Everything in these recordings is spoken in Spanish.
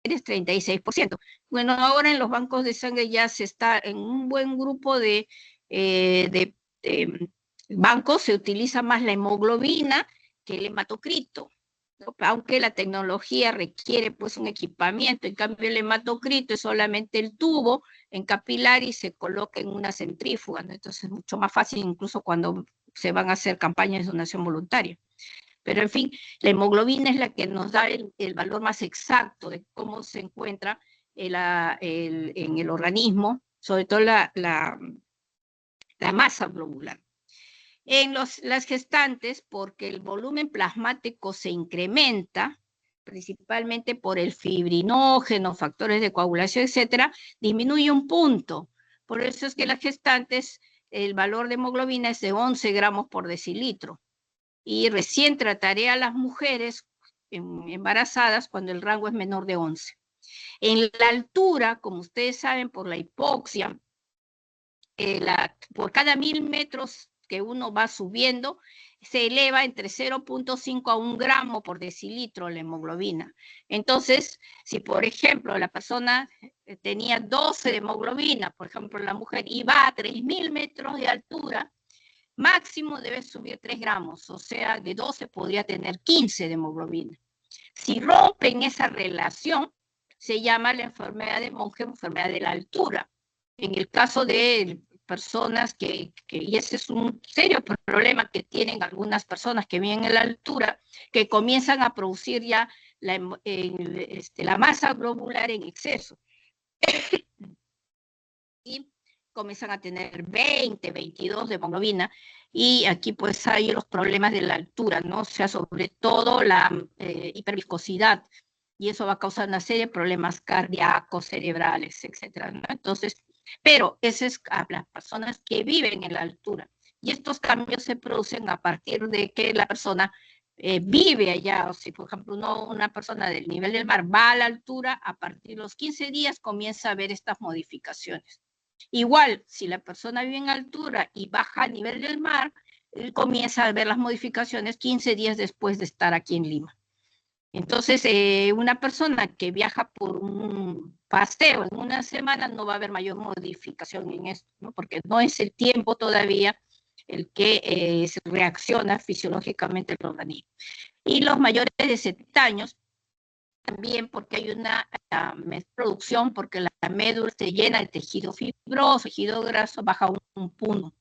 mujeres 36%. Bueno, ahora en los bancos de sangre ya se está en un buen grupo de bancos, se utiliza más la hemoglobina que el hematocrito, ¿no? Aunque la tecnología requiere pues un equipamiento, en cambio el hematocrito es solamente el tubo en capilar y se coloca en una centrífuga, ¿no? Entonces es mucho más fácil incluso cuando se van a hacer campañas de donación voluntaria. Pero en fin, la hemoglobina es la que nos da el valor más exacto de cómo se encuentra en el organismo, sobre todo la masa globular. En las gestantes, porque el volumen plasmático se incrementa, principalmente por el fibrinógeno, factores de coagulación, etcétera, disminuye un punto. Por eso es que las gestantes, el valor de hemoglobina es de 11 gramos por decilitro. Y recién trataré a las mujeres embarazadas cuando el rango es menor de 11. En la altura, como ustedes saben, por la hipoxia, por cada 1000 metros que uno va subiendo, se eleva entre 0.5 a 1 gramo por decilitro la hemoglobina. Entonces, si por ejemplo la persona tenía 12 de hemoglobina, por ejemplo la mujer, y va a 3000 metros de altura, máximo debe subir 3 gramos, o sea, de 12 podría tener 15 de hemoglobina. Si rompen esa relación, se llama la enfermedad de Monge, enfermedad de la altura. En el caso de personas y ese es un serio problema que tienen algunas personas que viven en la altura, que comienzan a producir ya la masa globular en exceso. Y comienzan a tener 20, 22 de hemoglobina, y aquí pues hay los problemas de la altura, ¿no? O sea, sobre todo la hiperviscosidad, y eso va a causar una serie de problemas cardíacos, cerebrales, etcétera, ¿no? Entonces, pero ese es a las personas que viven en la altura, y estos cambios se producen a partir de que la persona vive allá, o si por ejemplo una persona del nivel del mar va a la altura, a partir de los 15 días comienza a ver estas modificaciones. Igual, si la persona vive en altura y baja a nivel del mar, comienza a ver las modificaciones 15 días después de estar aquí en Lima. Entonces, una persona que viaja por un paseo en una semana no va a haber mayor modificación en esto, ¿no? Porque no es el tiempo todavía el que se reacciona fisiológicamente el organismo. Y los mayores de 70 años también, porque hay una producción, porque la médula se llena de tejido fibroso, tejido graso, baja un punto.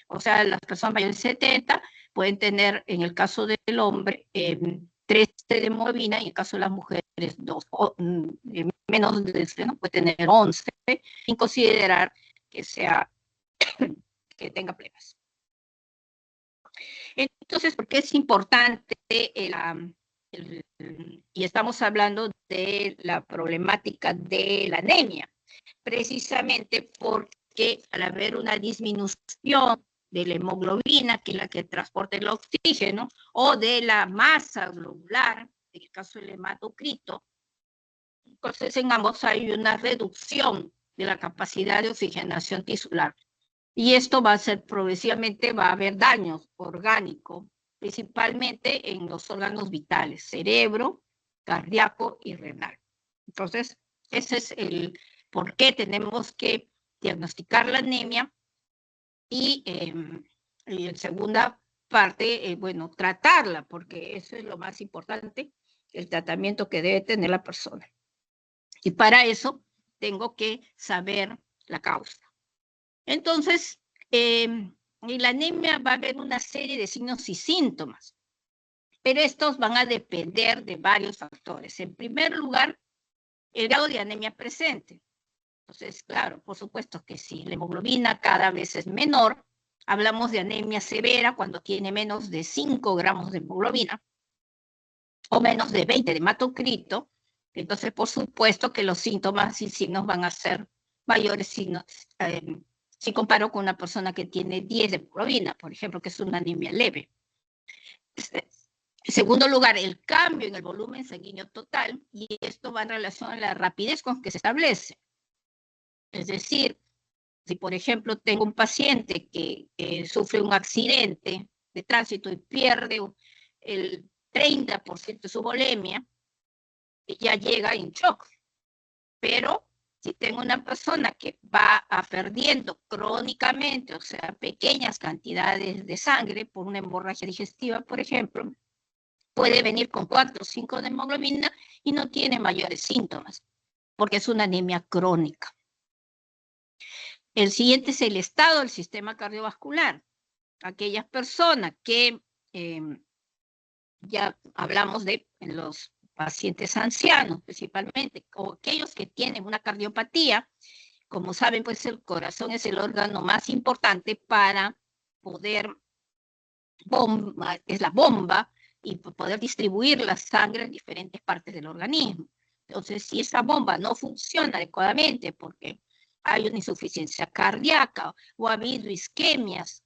O sea, las personas mayores de 70 pueden tener, en el caso del hombre, 13 de hemoglobina, y en el caso de las mujeres, 2, menos de 13, ¿no? Puede tener 11, sin considerar que que tenga problemas. Entonces, ¿por qué es importante y estamos hablando de la problemática de la anemia? Precisamente porque al haber una disminución de la hemoglobina, que es la que transporta el oxígeno, o de la masa globular, en el caso del hematocrito, entonces en ambos hay una reducción de la capacidad de oxigenación tisular. Y esto va a ser progresivamente, va a haber daños orgánicos, principalmente en los órganos vitales, cerebro, cardíaco y renal. Entonces, ese es el por qué tenemos que diagnosticar la anemia. Y en segunda parte, bueno, tratarla, porque eso es lo más importante, el tratamiento que debe tener la persona. Y para eso tengo que saber la causa. Entonces, en la anemia va a haber una serie de signos y síntomas, pero estos van a depender de varios factores. En primer lugar, el grado de anemia presente. Entonces, claro, por supuesto que si la hemoglobina cada vez es menor, hablamos de anemia severa cuando tiene menos de 5 gramos de hemoglobina o menos de 20 de hematocrito. Entonces, por supuesto que los síntomas y signos van a ser mayores signos, si comparo con una persona que tiene 10 de hemoglobina, por ejemplo, que es una anemia leve. En segundo lugar, el cambio en el volumen sanguíneo total, y esto va en relación a la rapidez con que se establece. Es decir, si por ejemplo tengo un paciente que sufre un accidente de tránsito y pierde el 30% de su volemia, ya llega en shock. Pero si tengo una persona que va perdiendo crónicamente, o sea, pequeñas cantidades de sangre por una hemorragia digestiva, por ejemplo, puede venir con 4 o 5 de hemoglobina y no tiene mayores síntomas, porque es una anemia crónica. El siguiente es el estado del sistema cardiovascular. Aquellas personas que ya hablamos de los pacientes ancianos principalmente, o aquellos que tienen una cardiopatía. Como saben, pues el corazón es el órgano más importante para poder es la bomba y poder distribuir la sangre en diferentes partes del organismo. Entonces, si esa bomba no funciona adecuadamente porque hay una insuficiencia cardíaca o ha habido isquemias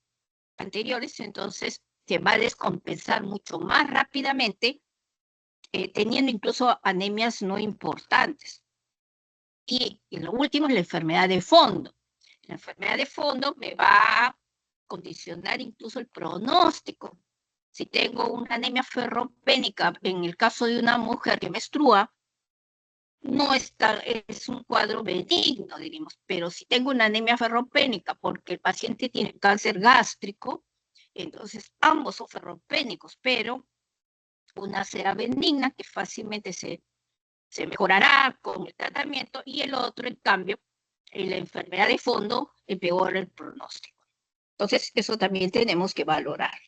anteriores, entonces se va a descompensar mucho más rápidamente, teniendo incluso anemias no importantes. Y lo último es la enfermedad de fondo. La enfermedad de fondo me va a condicionar incluso el pronóstico. Si tengo una anemia ferropénica, en el caso de una mujer que menstrua, no está, es un cuadro benigno, diríamos, pero si tengo una anemia ferropénica porque el paciente tiene cáncer gástrico, entonces ambos son ferropénicos, pero una será benigna que fácilmente se mejorará con el tratamiento y el otro, en cambio, en la enfermedad de fondo, empeora el pronóstico. Entonces, eso también tenemos que valorar.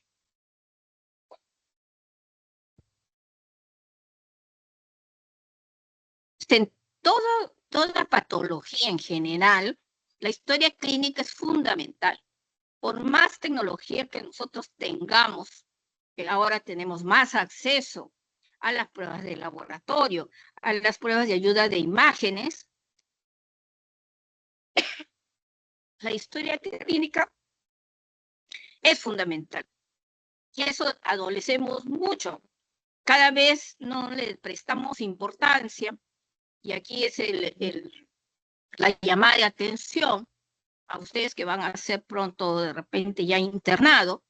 En toda patología en general, la historia clínica es fundamental. Por más tecnología que nosotros tengamos, que ahora tenemos más acceso a las pruebas de laboratorio, a las pruebas de ayuda de imágenes, la historia clínica es fundamental. Y eso adolecemos mucho. Cada vez no le prestamos importancia, y aquí es la llamada de atención a ustedes que van a ser pronto de repente ya internado,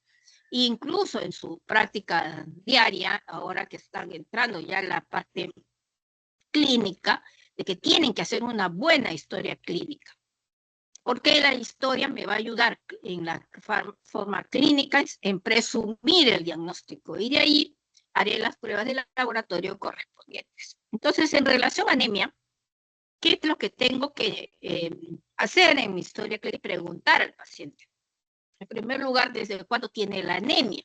incluso en su práctica diaria, ahora que están entrando ya en la parte clínica, de que tienen que hacer una buena historia clínica. Porque la historia me va a ayudar en la forma clínica en presumir el diagnóstico y de ahí haré las pruebas de laboratorio correspondientes. Entonces, en relación a anemia, ¿qué es lo que tengo que hacer en mi historia clínica? Preguntar al paciente. En primer lugar, ¿desde cuándo tiene la anemia?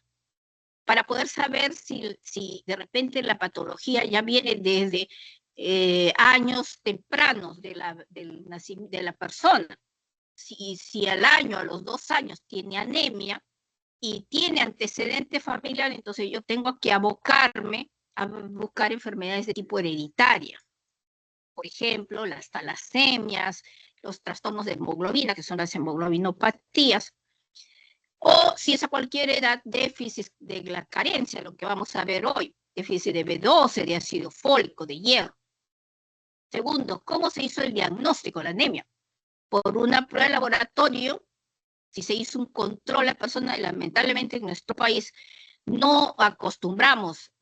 Para poder saber si de repente la patología ya viene desde años tempranos de la persona. Si al año, a los 2 años, tiene anemia y tiene antecedente familiar, entonces yo tengo que abocarme a buscar enfermedades de tipo hereditaria. Por ejemplo, las talasemias, los trastornos de hemoglobina, que son las hemoglobinopatías, o si es a cualquier edad, déficit de la carencia, lo que vamos a ver hoy, déficit de B12, de ácido fólico, de hierro. Segundo, ¿cómo se hizo el diagnóstico de la anemia? Por una prueba de laboratorio, si se hizo un control a la persona, y lamentablemente en nuestro país no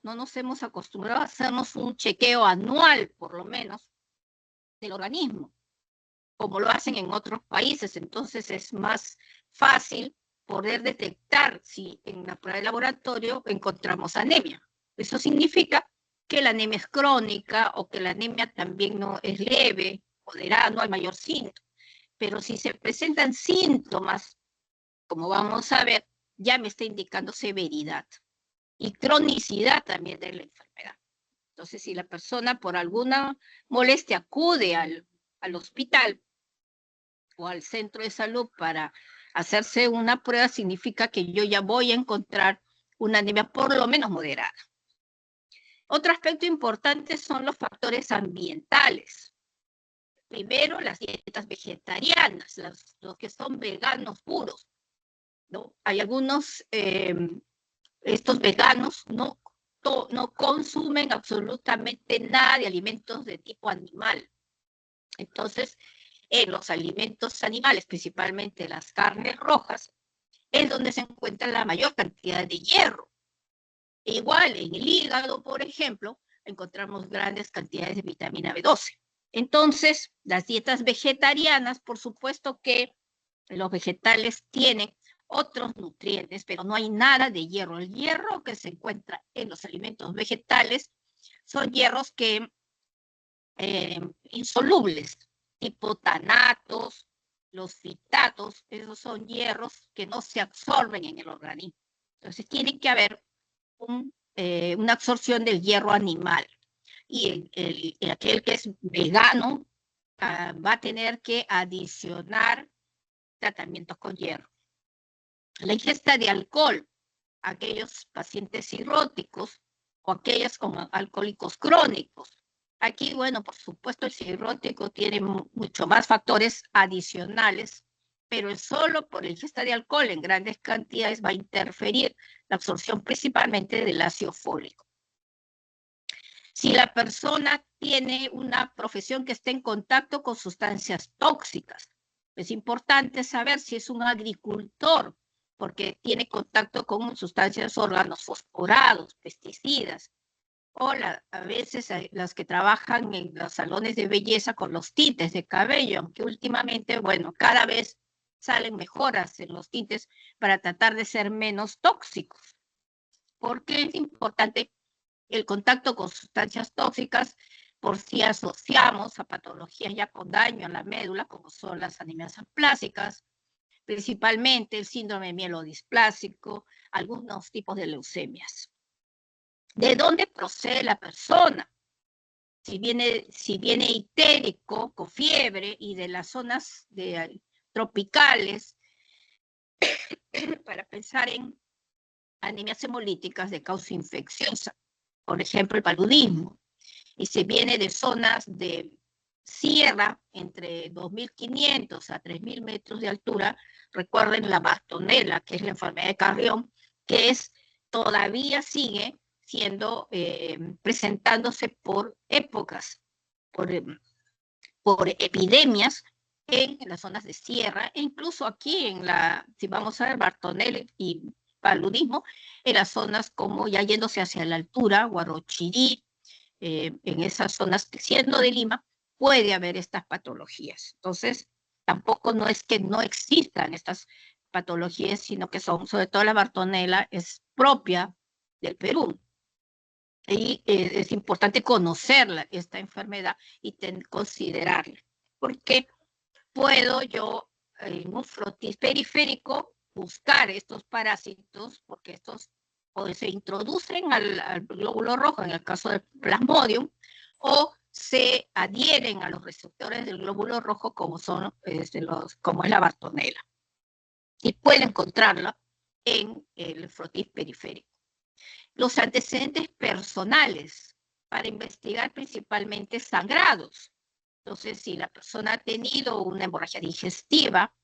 nos hemos acostumbrado a hacernos un chequeo anual, por lo menos, del organismo, como lo hacen en otros países. Entonces es más fácil poder detectar si en la prueba de laboratorio encontramos anemia. Eso significa que la anemia es crónica o que la anemia también no es leve, moderada, no hay mayor síntoma. Pero si se presentan síntomas, como vamos a ver, ya me está indicando severidad y cronicidad también de la enfermedad. Entonces, si la persona por alguna molestia acude al hospital o al centro de salud para hacerse una prueba, significa que yo ya voy a encontrar una anemia por lo menos moderada. Otro aspecto importante son los factores ambientales. Primero, las dietas vegetarianas, los que son veganos puros, ¿no? Hay algunos, estos veganos no consumen absolutamente nada de alimentos de tipo animal. Entonces, en los alimentos animales, principalmente las carnes rojas, es donde se encuentra la mayor cantidad de hierro. Igual en el hígado, por ejemplo, encontramos grandes cantidades de vitamina B12. Entonces, las dietas vegetarianas, por supuesto que los vegetales tienen otros nutrientes, pero no hay nada de hierro. El hierro que se encuentra en los alimentos vegetales son hierros que insolubles, tipo tanatos, los fitatos, esos son hierros que no se absorben en el organismo. Entonces tiene que haber una absorción del hierro animal. Y aquel que es vegano va a tener que adicionar tratamientos con hierro. La ingesta de alcohol, aquellos pacientes cirróticos o aquellos con alcohólicos crónicos. Aquí, bueno, por supuesto, el cirrótico tiene mucho más factores adicionales, pero solo por la ingesta de alcohol en grandes cantidades va a interferir la absorción principalmente del ácido fólico. Si la persona tiene una profesión que esté en contacto con sustancias tóxicas, es importante saber si es un agricultor, porque tiene contacto con sustancias, órganos fosforados, pesticidas, o a veces las que trabajan en los salones de belleza con los tintes de cabello, aunque últimamente, bueno, cada vez salen mejoras en los tintes para tratar de ser menos tóxicos, porque es importante el contacto con sustancias tóxicas por si asociamos a patologías ya con daño a la médula, como son las anemias aplásicas, principalmente el síndrome mielodisplásico, algunos tipos de leucemias. ¿De dónde procede la persona? Si viene itérico, con fiebre y de las zonas tropicales, para pensar en anemias hemolíticas de causa infecciosa, por ejemplo, el paludismo. Y se viene de zonas de sierra entre 2.500 a 3.000 metros de altura. Recuerden la Bartonella, que es la enfermedad de Carrión, que todavía sigue presentándose por épocas, por epidemias en las zonas de sierra, e incluso aquí si vamos a ver Bartonella y paludismo, en las zonas como ya yéndose hacia la altura, Huarochirí, en esas zonas, siendo de Lima, puede haber estas patologías. Entonces, tampoco no es que no existan estas patologías, sino que son, sobre todo la Bartonella, es propia del Perú. Y es importante conocerla, esta enfermedad, y considerarla. Porque puedo yo, en un frotis periférico, buscar estos parásitos, porque estos o se introducen al glóbulo rojo, en el caso del plasmodium, o se adhieren a los receptores del glóbulo rojo, como es la Bartonella. Y puede encontrarla en el frotis periférico. Los antecedentes personales, para investigar principalmente sangrados. Entonces, si la persona ha tenido una hemorragia digestiva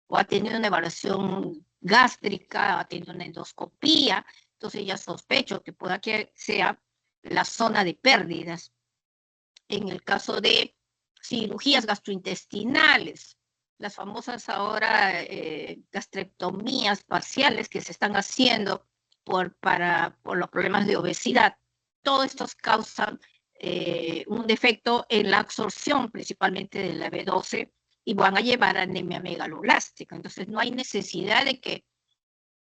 o ha tenido una evaluación gástrica, ha tenido una endoscopía, entonces ya sospecho que pueda que sea la zona de pérdidas. En el caso de cirugías gastrointestinales, las famosas ahora gastrectomías parciales que se están haciendo por los problemas de obesidad, todos estos causan un defecto en la absorción principalmente de la B12 y van a llevar a anemia megaloblástica. Entonces no hay necesidad de que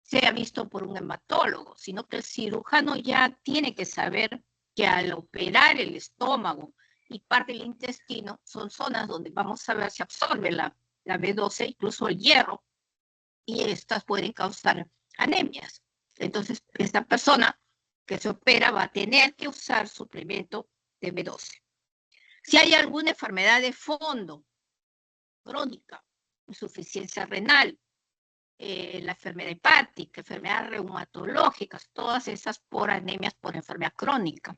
sea visto por un hematólogo, sino que el cirujano ya tiene que saber que al operar el estómago y parte del intestino son zonas donde vamos a ver si absorbe la B12, incluso el hierro, y estas pueden causar anemias. Entonces, esta persona que se opera va a tener que usar suplemento de B12. Si hay alguna enfermedad de fondo, crónica, insuficiencia renal, la enfermedad hepática, enfermedades reumatológicas, todas esas por anemias por enfermedad crónica.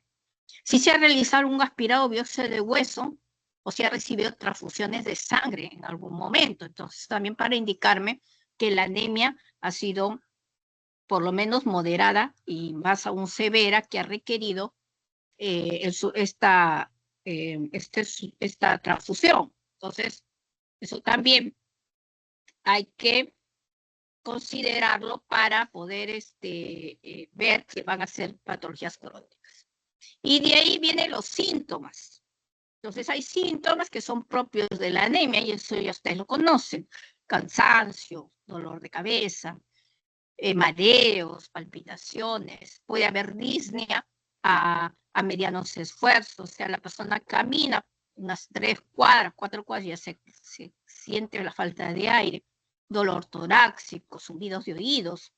Si se ha realizado un aspirado biopsia de hueso o si ha recibido transfusiones de sangre en algún momento, entonces también para indicarme que la anemia ha sido por lo menos moderada y más aún severa, que ha requerido esta transfusión. Entonces, eso también hay que considerarlo para poder ver que van a ser patologías crónicas. Y de ahí vienen los síntomas. Entonces hay síntomas que son propios de la anemia y eso ya ustedes lo conocen. Cansancio, dolor de cabeza, mareos, palpitaciones, puede haber disnea a medianos esfuerzos, o sea, la persona camina unas 3 cuadras, 4 cuadras, ya se siente la falta de aire, dolor torácico, zumbidos de oídos,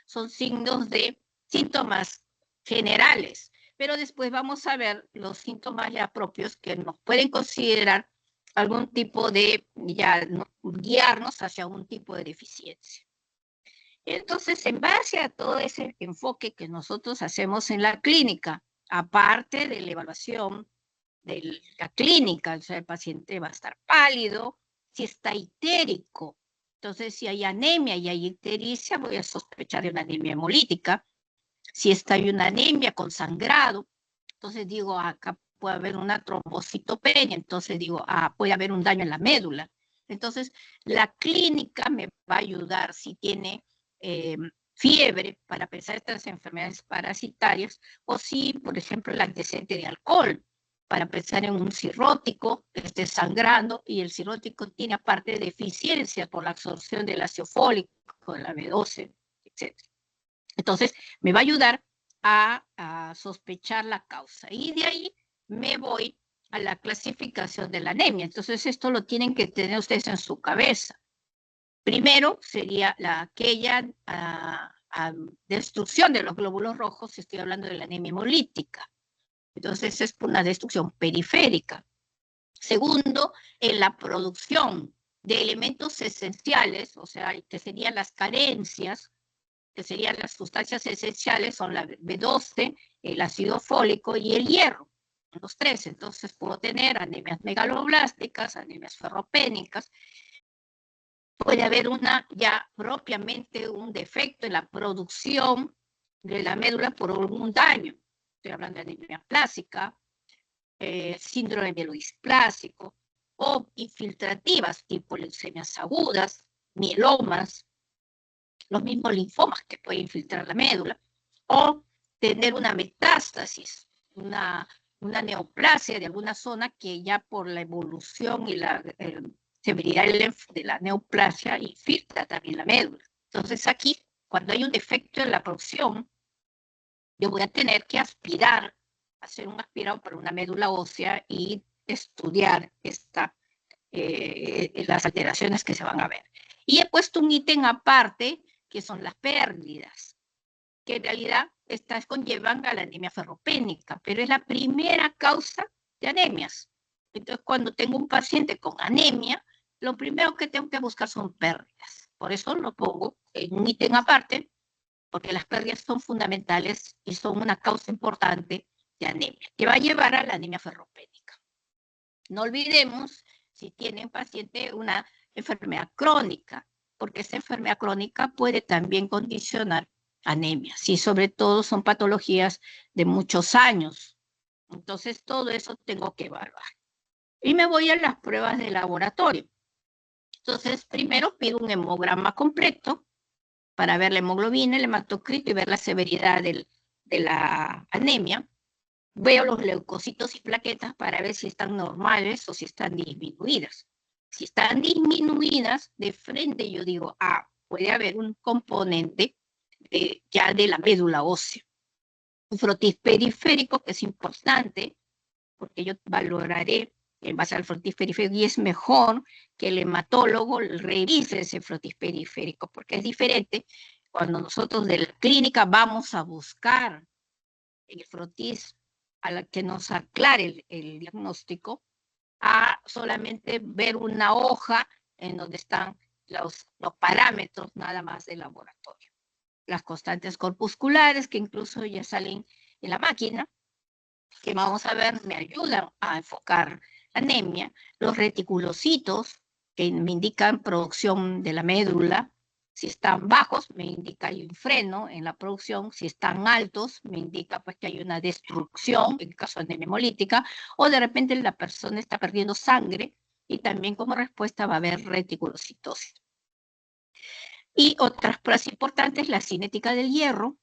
son signos de síntomas generales, pero después vamos a ver los síntomas ya propios que nos pueden considerar algún tipo de, ya guiarnos hacia un tipo de deficiencia. Entonces, en base a todo ese enfoque que nosotros hacemos en la clínica, aparte de la evaluación de la clínica, o sea, el paciente va a estar pálido, si está itérico, entonces si hay anemia y hay ictericia, voy a sospechar de una anemia hemolítica. Si está hay una anemia con sangrado, entonces digo, acá puede haber una trombocitopenia, entonces digo, puede haber un daño en la médula. Entonces, la clínica me va a ayudar si tiene fiebre para pensar estas enfermedades parasitarias, o si, por ejemplo, el antecedente de alcohol, para pensar en un cirrótico que esté sangrando y el cirrótico tiene aparte deficiencia por la absorción del ácido fólico, la B12, etc. Entonces, me va a ayudar a sospechar la causa. Y de ahí me voy a la clasificación de la anemia. Entonces, esto lo tienen que tener ustedes en su cabeza. Primero sería aquella destrucción de los glóbulos rojos, estoy hablando de la anemia hemolítica. Entonces, es una destrucción periférica. Segundo, en la producción de elementos esenciales, o sea, que serían las carencias, que serían las sustancias esenciales, son la B12, el ácido fólico y el hierro, los tres. Entonces puedo tener anemias megaloblásticas, anemias ferropénicas. Puede haber ya propiamente un defecto en la producción de la médula por algún daño. Estoy hablando de anemia plástica, síndrome mielodisplásico, o infiltrativas tipo leucemias agudas, mielomas, los mismos linfomas que pueden infiltrar la médula, o tener una metástasis, una neoplasia de alguna zona que ya por la evolución y la severidad de la neoplasia infiltra también la médula. Entonces aquí, cuando hay un defecto en la producción, yo voy a tener que aspirar, hacer un aspirado para una médula ósea y estudiar las alteraciones que se van a ver. Y he puesto un ítem aparte, que son las pérdidas, que en realidad estas conllevan a la anemia ferropénica, pero es la primera causa de anemias. Entonces, cuando tengo un paciente con anemia, lo primero que tengo que buscar son pérdidas. Por eso lo pongo en un ítem aparte, porque las pérdidas son fundamentales y son una causa importante de anemia, que va a llevar a la anemia ferropénica. No olvidemos si tiene un paciente una enfermedad crónica, porque esa enfermedad crónica puede también condicionar anemia, y sobre todo son patologías de muchos años. Entonces, todo eso tengo que evaluar. Y me voy a las pruebas de laboratorio. Entonces, primero pido un hemograma completo para ver la hemoglobina, el hematocrito y ver la severidad de la anemia. Veo los leucocitos y plaquetas para ver si están normales o si están disminuidas. Si están disminuidas, de frente yo digo, puede haber un componente ya de la médula ósea. Un frotis periférico, que es importante, porque yo valoraré en base al frotis periférico, y es mejor que el hematólogo revise ese frotis periférico, porque es diferente cuando nosotros de la clínica vamos a buscar el frotis a la que nos aclare el diagnóstico, a solamente ver una hoja en donde están los parámetros nada más del laboratorio. Las constantes corpusculares, que incluso ya salen en la máquina, que vamos a ver, me ayudan a enfocar anemia. Los reticulocitos, que me indican producción de la médula. Si están bajos, me indica hay un freno en la producción. Si están altos, me indica pues que hay una destrucción, en caso de anemia hemolítica, o de repente la persona está perdiendo sangre y también como respuesta va a haber reticulocitosis. Y otras pruebas importantes, la cinética del hierro.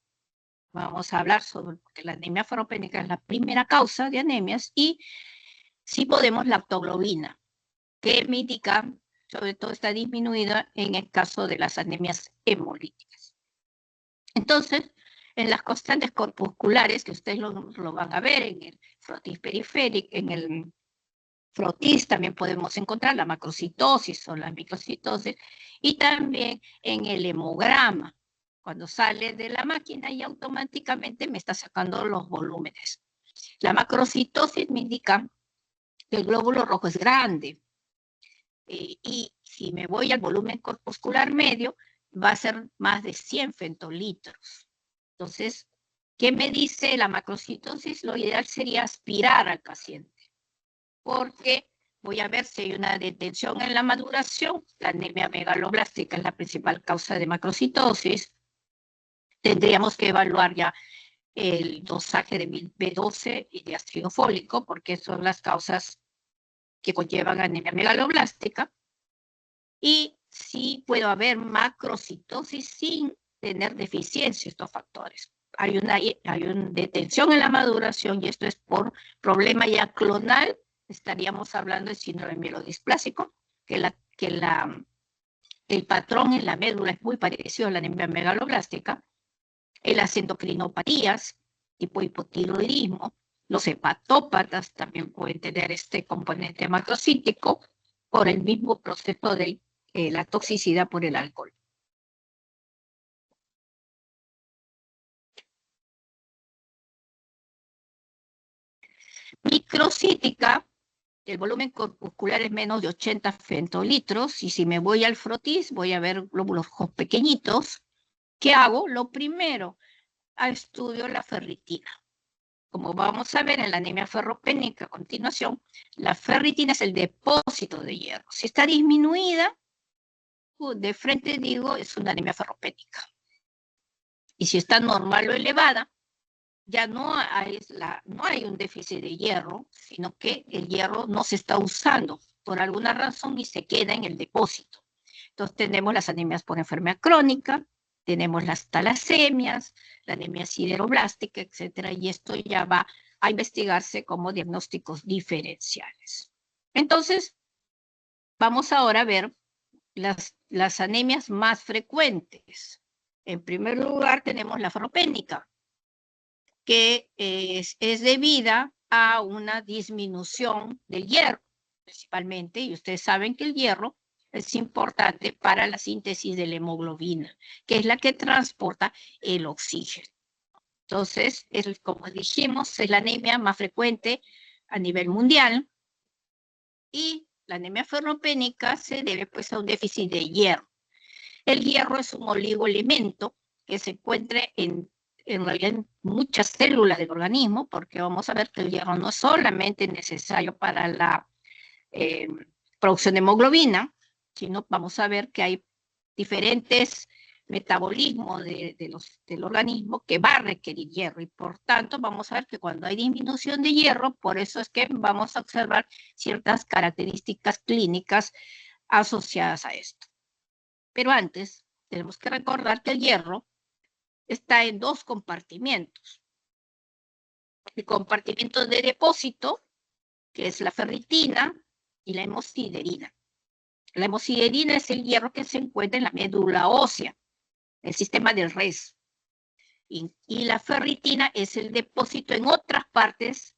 Vamos a hablar sobre que la anemia ferropénica es la primera causa de anemias, y Sí podemos la aptoglobina, que me indica, sobre todo está disminuida en el caso de las anemias hemolíticas. Entonces, en las constantes corpusculares, que ustedes lo van a ver en el frotis periférico, en el frotis también podemos encontrar la macrocitosis o la microcitosis, y también en el hemograma, cuando sale de la máquina y automáticamente me está sacando los volúmenes. La macrocitosis me indica que el glóbulo rojo es grande, y si me voy al volumen corpuscular medio, va a ser más de 100 femtolitros. Entonces, ¿qué me dice la macrocitosis? Lo ideal sería aspirar al paciente, porque voy a ver si hay una detención en la maduración. La anemia megaloblástica es la principal causa de macrocitosis. Tendríamos que evaluar ya el dosaje de B12 y de ácido fólico, porque son las causas que conllevan anemia megaloblástica. Y sí puede haber macrocitosis sin tener deficiencia estos factores. Hay una detención en la maduración y esto es por problema ya clonal. Estaríamos hablando de síndrome mielodisplásico, el patrón en la médula es muy parecido a la anemia megaloblástica. Las endocrinopatías, tipo hipotiroidismo, los hepatópatas también pueden tener este componente macrocítico por el mismo proceso de la toxicidad por el alcohol. Microcítica, el volumen corpuscular es menos de 80 femtolitros, y si me voy al frotis voy a ver glóbulos rojos pequeñitos. ¿Qué hago? Lo primero, estudio la ferritina. Como vamos a ver en la anemia ferropénica a continuación, la ferritina es el depósito de hierro. Si está disminuida, de frente digo, es una anemia ferropénica. Y si está normal o elevada, ya no hay un déficit de hierro, sino que el hierro no se está usando por alguna razón y se queda en el depósito. Entonces tenemos las anemias por enfermedad crónica, tenemos las talasemias, la anemia sideroblástica, etcétera, y esto ya va a investigarse como diagnósticos diferenciales. Entonces, vamos ahora a ver las anemias más frecuentes. En primer lugar, tenemos la ferropénica, que es debida a una disminución del hierro, principalmente, y ustedes saben que el hierro es importante para la síntesis de la hemoglobina, que es la que transporta el oxígeno. Entonces, como dijimos, es la anemia más frecuente a nivel mundial, y la anemia ferropénica se debe pues a un déficit de hierro. El hierro es un oligoelemento que se encuentra en realidad en muchas células del organismo, porque vamos a ver que el hierro no es solamente necesario para la producción de hemoglobina, sino vamos a ver que hay diferentes metabolismos del organismo que va a requerir hierro, y por tanto vamos a ver que cuando hay disminución de hierro, por eso es que vamos a observar ciertas características clínicas asociadas a esto. Pero antes tenemos que recordar que el hierro está en dos compartimientos. El compartimento de depósito, que es la ferritina, y la hemosiderina. La hemosiderina es el hierro que se encuentra en la médula ósea, el sistema del res. Y la ferritina es el depósito en otras partes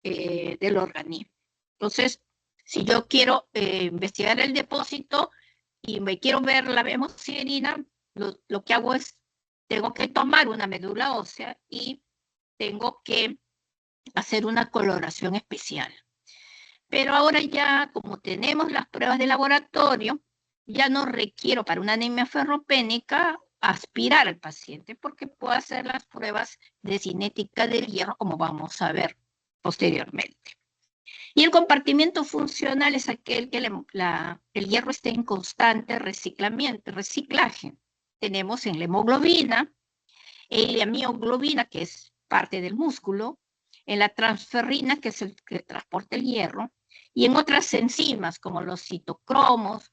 del organismo. Entonces, si yo quiero investigar el depósito y me quiero ver la hemosiderina, lo que hago es, tengo que tomar una médula ósea y tengo que hacer una coloración especial. Pero ahora ya, como tenemos las pruebas de laboratorio, ya no requiero para una anemia ferropénica aspirar al paciente, porque puedo hacer las pruebas de cinética del hierro, como vamos a ver posteriormente. Y el compartimiento funcional es aquel que el hierro esté en constante reciclaje. Tenemos en la hemoglobina, en la mioglobina, que es parte del músculo, en la transferrina, que es el que transporta el hierro, y en otras enzimas como los citocromos,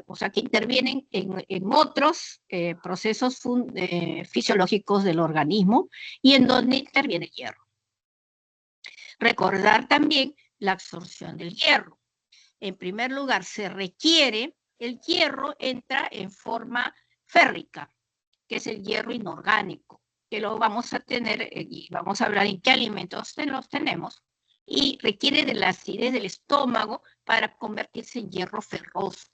o sea, que intervienen en otros procesos fisiológicos del organismo y en donde interviene el hierro. Recordar también la absorción del hierro. En primer lugar, se requiere, el hierro entra en forma férrica, que es el hierro inorgánico, que lo vamos a tener y vamos a hablar en qué alimentos los tenemos, y requiere de la acidez del estómago para convertirse en hierro ferroso.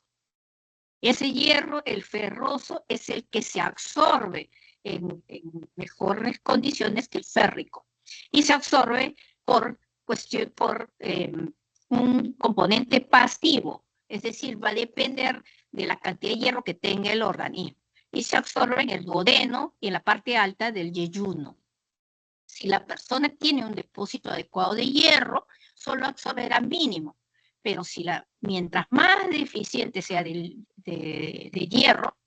Ese hierro, el ferroso, es el que se absorbe en mejores condiciones que el férrico y se absorbe por un componente pasivo, es decir, va a depender de la cantidad de hierro que tenga el organismo y se absorbe en el duodeno y en la parte alta del yeyuno. Si la persona tiene un depósito adecuado de hierro, solo absorberá mínimo, pero mientras más deficiente sea de hierro,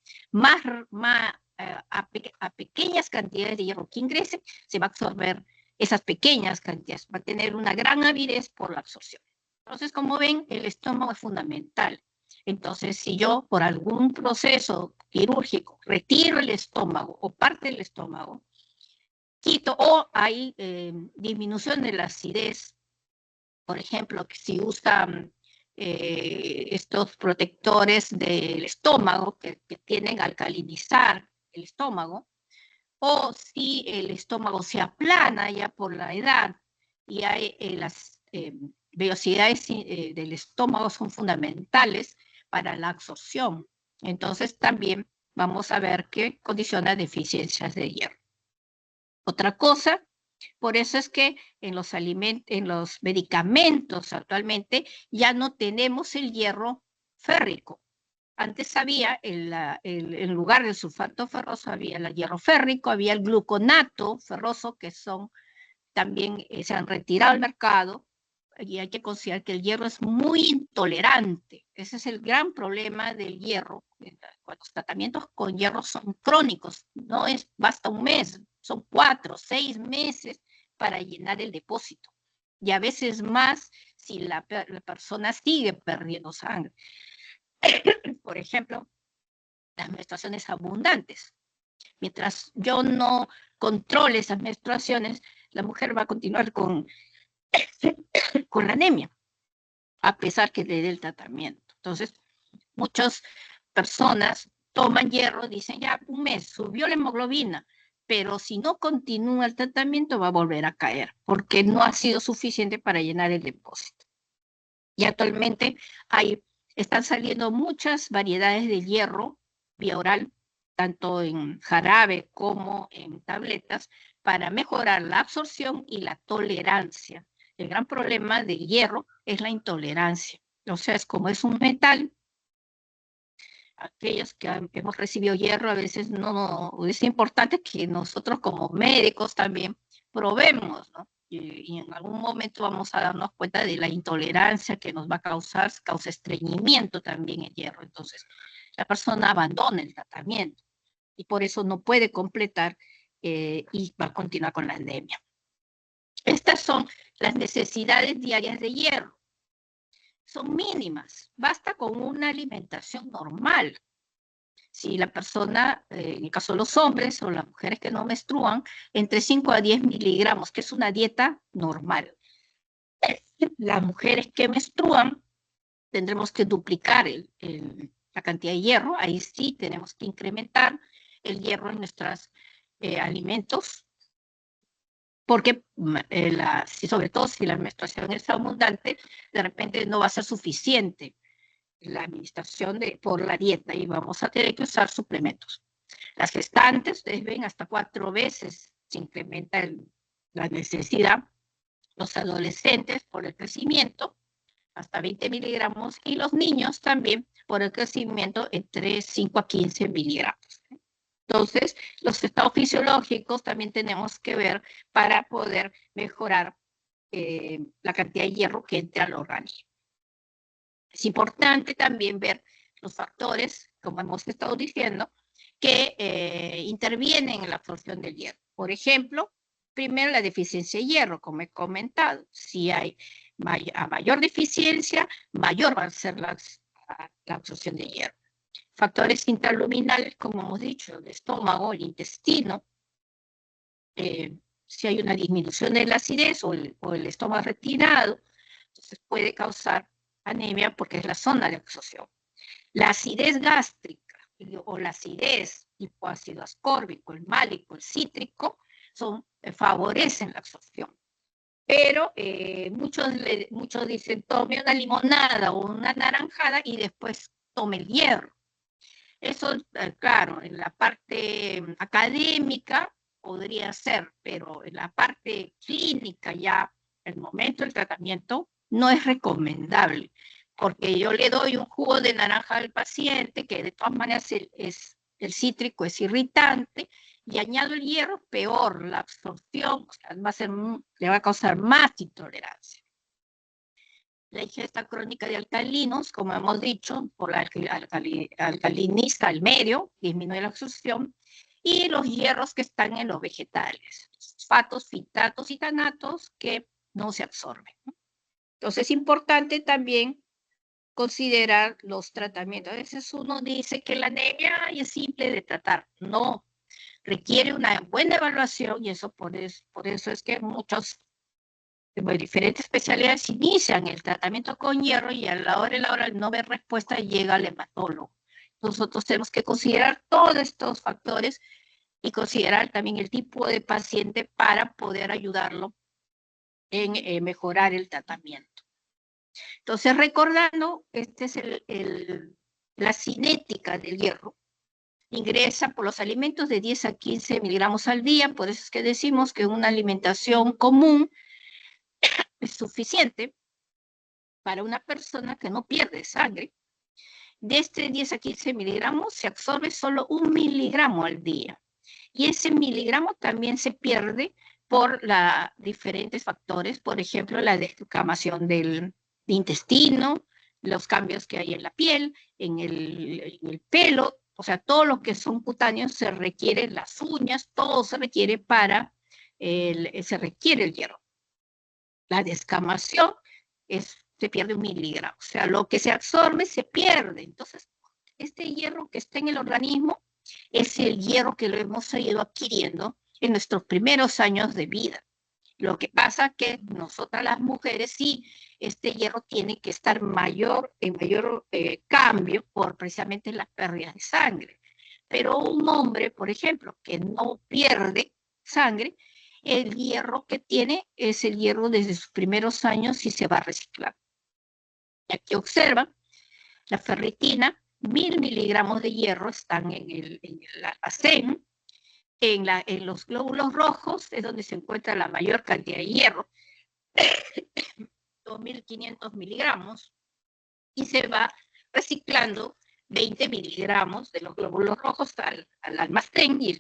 a pequeñas cantidades de hierro que ingresen, se va a absorber esas pequeñas cantidades, va a tener una gran avidez por la absorción. Entonces, como ven, el estómago es fundamental. Entonces, si yo por algún proceso quirúrgico retiro el estómago o parte del estómago, quito o hay disminución de la acidez, por ejemplo, que si usan estos protectores del estómago que tienden a alcalinizar el estómago, o si el estómago se aplana ya por la edad y hay las vellosidades del estómago son fundamentales para la absorción. Entonces también vamos a ver qué condiciona deficiencias de hierro. Otra cosa, por eso es que en los medicamentos actualmente ya no tenemos el hierro férrico. Antes había, en lugar del sulfato ferroso, había el hierro férrico, había el gluconato ferroso, que también se han retirado al mercado, y hay que considerar que el hierro es muy intolerante. Ese es el gran problema del hierro. Cuando los tratamientos con hierro son crónicos, no basta un mes, son 4, 6 meses para llenar el depósito. Y a veces más si la persona sigue perdiendo sangre. Por ejemplo, las menstruaciones abundantes. Mientras yo no controle esas menstruaciones, la mujer va a continuar con la anemia, a pesar que le dé el tratamiento. Entonces, muchas personas toman hierro, dicen ya un mes, subió la hemoglobina, pero si no continúa el tratamiento va a volver a caer, porque no ha sido suficiente para llenar el depósito. Y actualmente están saliendo muchas variedades de hierro vía oral, tanto en jarabe como en tabletas, para mejorar la absorción y la tolerancia. El gran problema del hierro es la intolerancia. O sea, como es un metal, aquellos que hemos recibido hierro, a veces no es importante que nosotros como médicos también probemos, ¿no? Y en algún momento vamos a darnos cuenta de la intolerancia que nos va a causa estreñimiento también el hierro. Entonces, la persona abandona el tratamiento y por eso no puede completar y va a continuar con la anemia. Estas son las necesidades diarias de hierro. Son mínimas, basta con una alimentación normal. Si la persona, en el caso de los hombres o las mujeres que no menstruan, entre 5 a 10 miligramos, que es una dieta normal. Las mujeres que menstruan, tendremos que duplicar la cantidad de hierro, ahí sí tenemos que incrementar el hierro en nuestros alimentos, porque sobre todo si la menstruación es abundante, de repente no va a ser suficiente la administración por la dieta y vamos a tener que usar suplementos. Las gestantes, ustedes ven, hasta 4 veces se incrementa la necesidad. Los adolescentes por el crecimiento, hasta 20 miligramos, y los niños también por el crecimiento entre 5 a 15 miligramos. Entonces, los estados fisiológicos también tenemos que ver para poder mejorar la cantidad de hierro que entra al organismo. Es importante también ver los factores, como hemos estado diciendo, que intervienen en la absorción del hierro. Por ejemplo, primero la deficiencia de hierro, como he comentado. Si hay mayor deficiencia, mayor va a ser la absorción de hierro. Factores intraluminales, como hemos dicho, el estómago, el intestino. Si hay una disminución de la acidez o el estómago retirado, entonces puede causar anemia porque es la zona de absorción. La acidez gástrica o la acidez tipo ácido ascórbico, el málico, el cítrico, favorecen la absorción. Pero muchos dicen, tome una limonada o una naranjada y después tome el hierro. Eso, claro, en la parte académica podría ser, pero en la parte clínica ya, el momento del tratamiento, no es recomendable, porque yo le doy un jugo de naranja al paciente, que de todas maneras el cítrico es irritante, y añado el hierro, peor, la absorción, o sea, le va a causar más intolerancia. La ingesta crónica de alcalinos, como hemos dicho, por la alcaliniza al medio, disminuye la absorción, y los hierros que están en los vegetales, fosfatos, fitatos y tanatos que no se absorben. Entonces es importante también considerar los tratamientos. A veces uno dice que la anemia es simple de tratar. No, requiere una buena evaluación y por eso es que muchos de diferentes especialidades inician el tratamiento con hierro y a la hora al no ver respuesta llega al hematólogo. Nosotros tenemos que considerar todos estos factores y considerar también el tipo de paciente para poder ayudarlo en mejorar el tratamiento. Entonces, recordando, esta es la cinética del hierro. Ingresa por los alimentos de 10 a 15 miligramos al día, por eso es que decimos que una alimentación común es suficiente para una persona que no pierde sangre. De este 10 a 15 miligramos se absorbe solo 1 miligramo al día. Y ese miligramo también se pierde por diferentes factores, por ejemplo, la descamación del intestino, los cambios que hay en la piel, en el pelo, o sea, todo lo que son cutáneos se requiere, las uñas, todo se requiere se requiere el hierro. La descamación se pierde 1 miligramo, o sea, lo que se absorbe se pierde. Entonces, este hierro que está en el organismo es el hierro que lo hemos ido adquiriendo en nuestros primeros años de vida. Lo que pasa que nosotras las mujeres sí, este hierro tiene que estar en mayor cambio por precisamente las pérdidas de sangre. Pero un hombre, por ejemplo, que no pierde sangre, el hierro que tiene es el hierro desde sus primeros años y se va a reciclar. Y aquí observan la ferritina, 1000 miligramos de hierro están en el almacén. En los glóbulos rojos es donde se encuentra la mayor cantidad de hierro, 2500 miligramos, y se va reciclando 20 miligramos de los glóbulos rojos al almacén y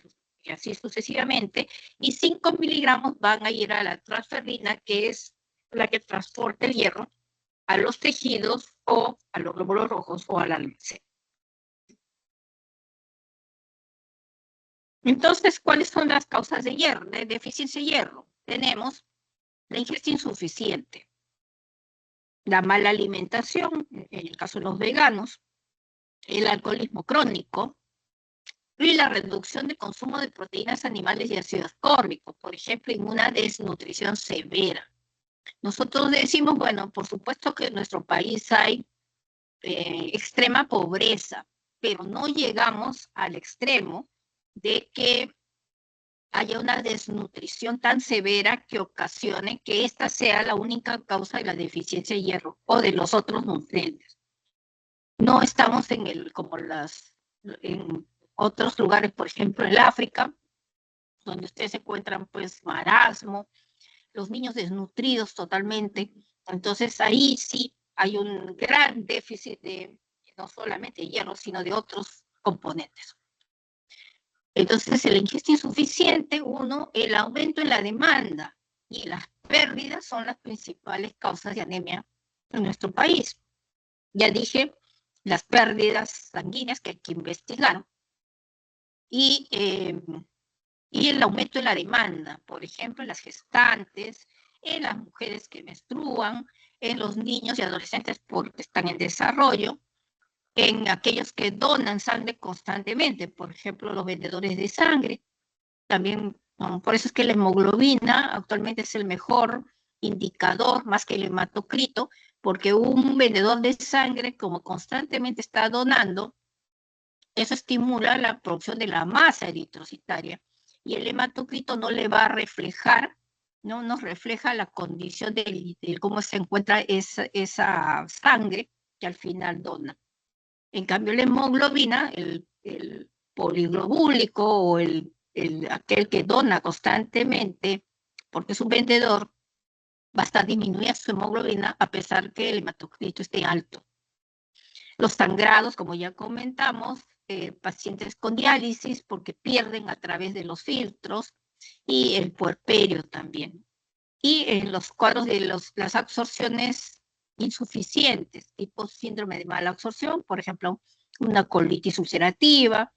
así sucesivamente, y 5 miligramos van a ir a la transferrina, que es la que transporta el hierro a los tejidos o a los glóbulos rojos o al almacén. Entonces, ¿cuáles son las causas de hierro, de deficiencia de hierro? Tenemos la ingesta insuficiente, la mala alimentación, en el caso de los veganos, el alcoholismo crónico y la reducción de consumo de proteínas animales y ácido ascórbico, por ejemplo, en una desnutrición severa. Nosotros decimos, bueno, por supuesto que en nuestro país hay extrema pobreza, pero no llegamos al extremo de que haya una desnutrición tan severa que ocasione que esta sea la única causa de la deficiencia de hierro o de los otros nutrientes. No estamos como en otros lugares, por ejemplo, en el África, donde ustedes encuentran pues marasmo, los niños desnutridos totalmente. Entonces ahí sí hay un gran déficit de no solamente de hierro, sino de otros componentes. Entonces, la ingesta insuficiente, el aumento en la demanda y las pérdidas son las principales causas de anemia en nuestro país. Ya dije, las pérdidas sanguíneas que hay que investigar y el aumento en la demanda, por ejemplo, en las gestantes, en las mujeres que menstruan, en los niños y adolescentes porque están en desarrollo, en aquellos que donan sangre constantemente, por ejemplo, los vendedores de sangre. También, por eso es que la hemoglobina actualmente es el mejor indicador más que el hematocrito, porque un vendedor de sangre, como constantemente está donando, eso estimula la producción de la masa eritrocitaria. Y el hematocrito no le va a reflejar, no nos refleja la condición de cómo se encuentra esa sangre que al final dona. En cambio, la hemoglobina, el poliglobúlico o aquel que dona constantemente, porque es un vendedor, va a estar disminuida su hemoglobina a pesar que el hematocrito esté alto. Los sangrados, como ya comentamos, pacientes con diálisis porque pierden a través de los filtros, y el puerperio también. Y en los cuadros de las absorciones insuficientes, tipo síndrome de mala absorción, por ejemplo, una colitis ulcerativa,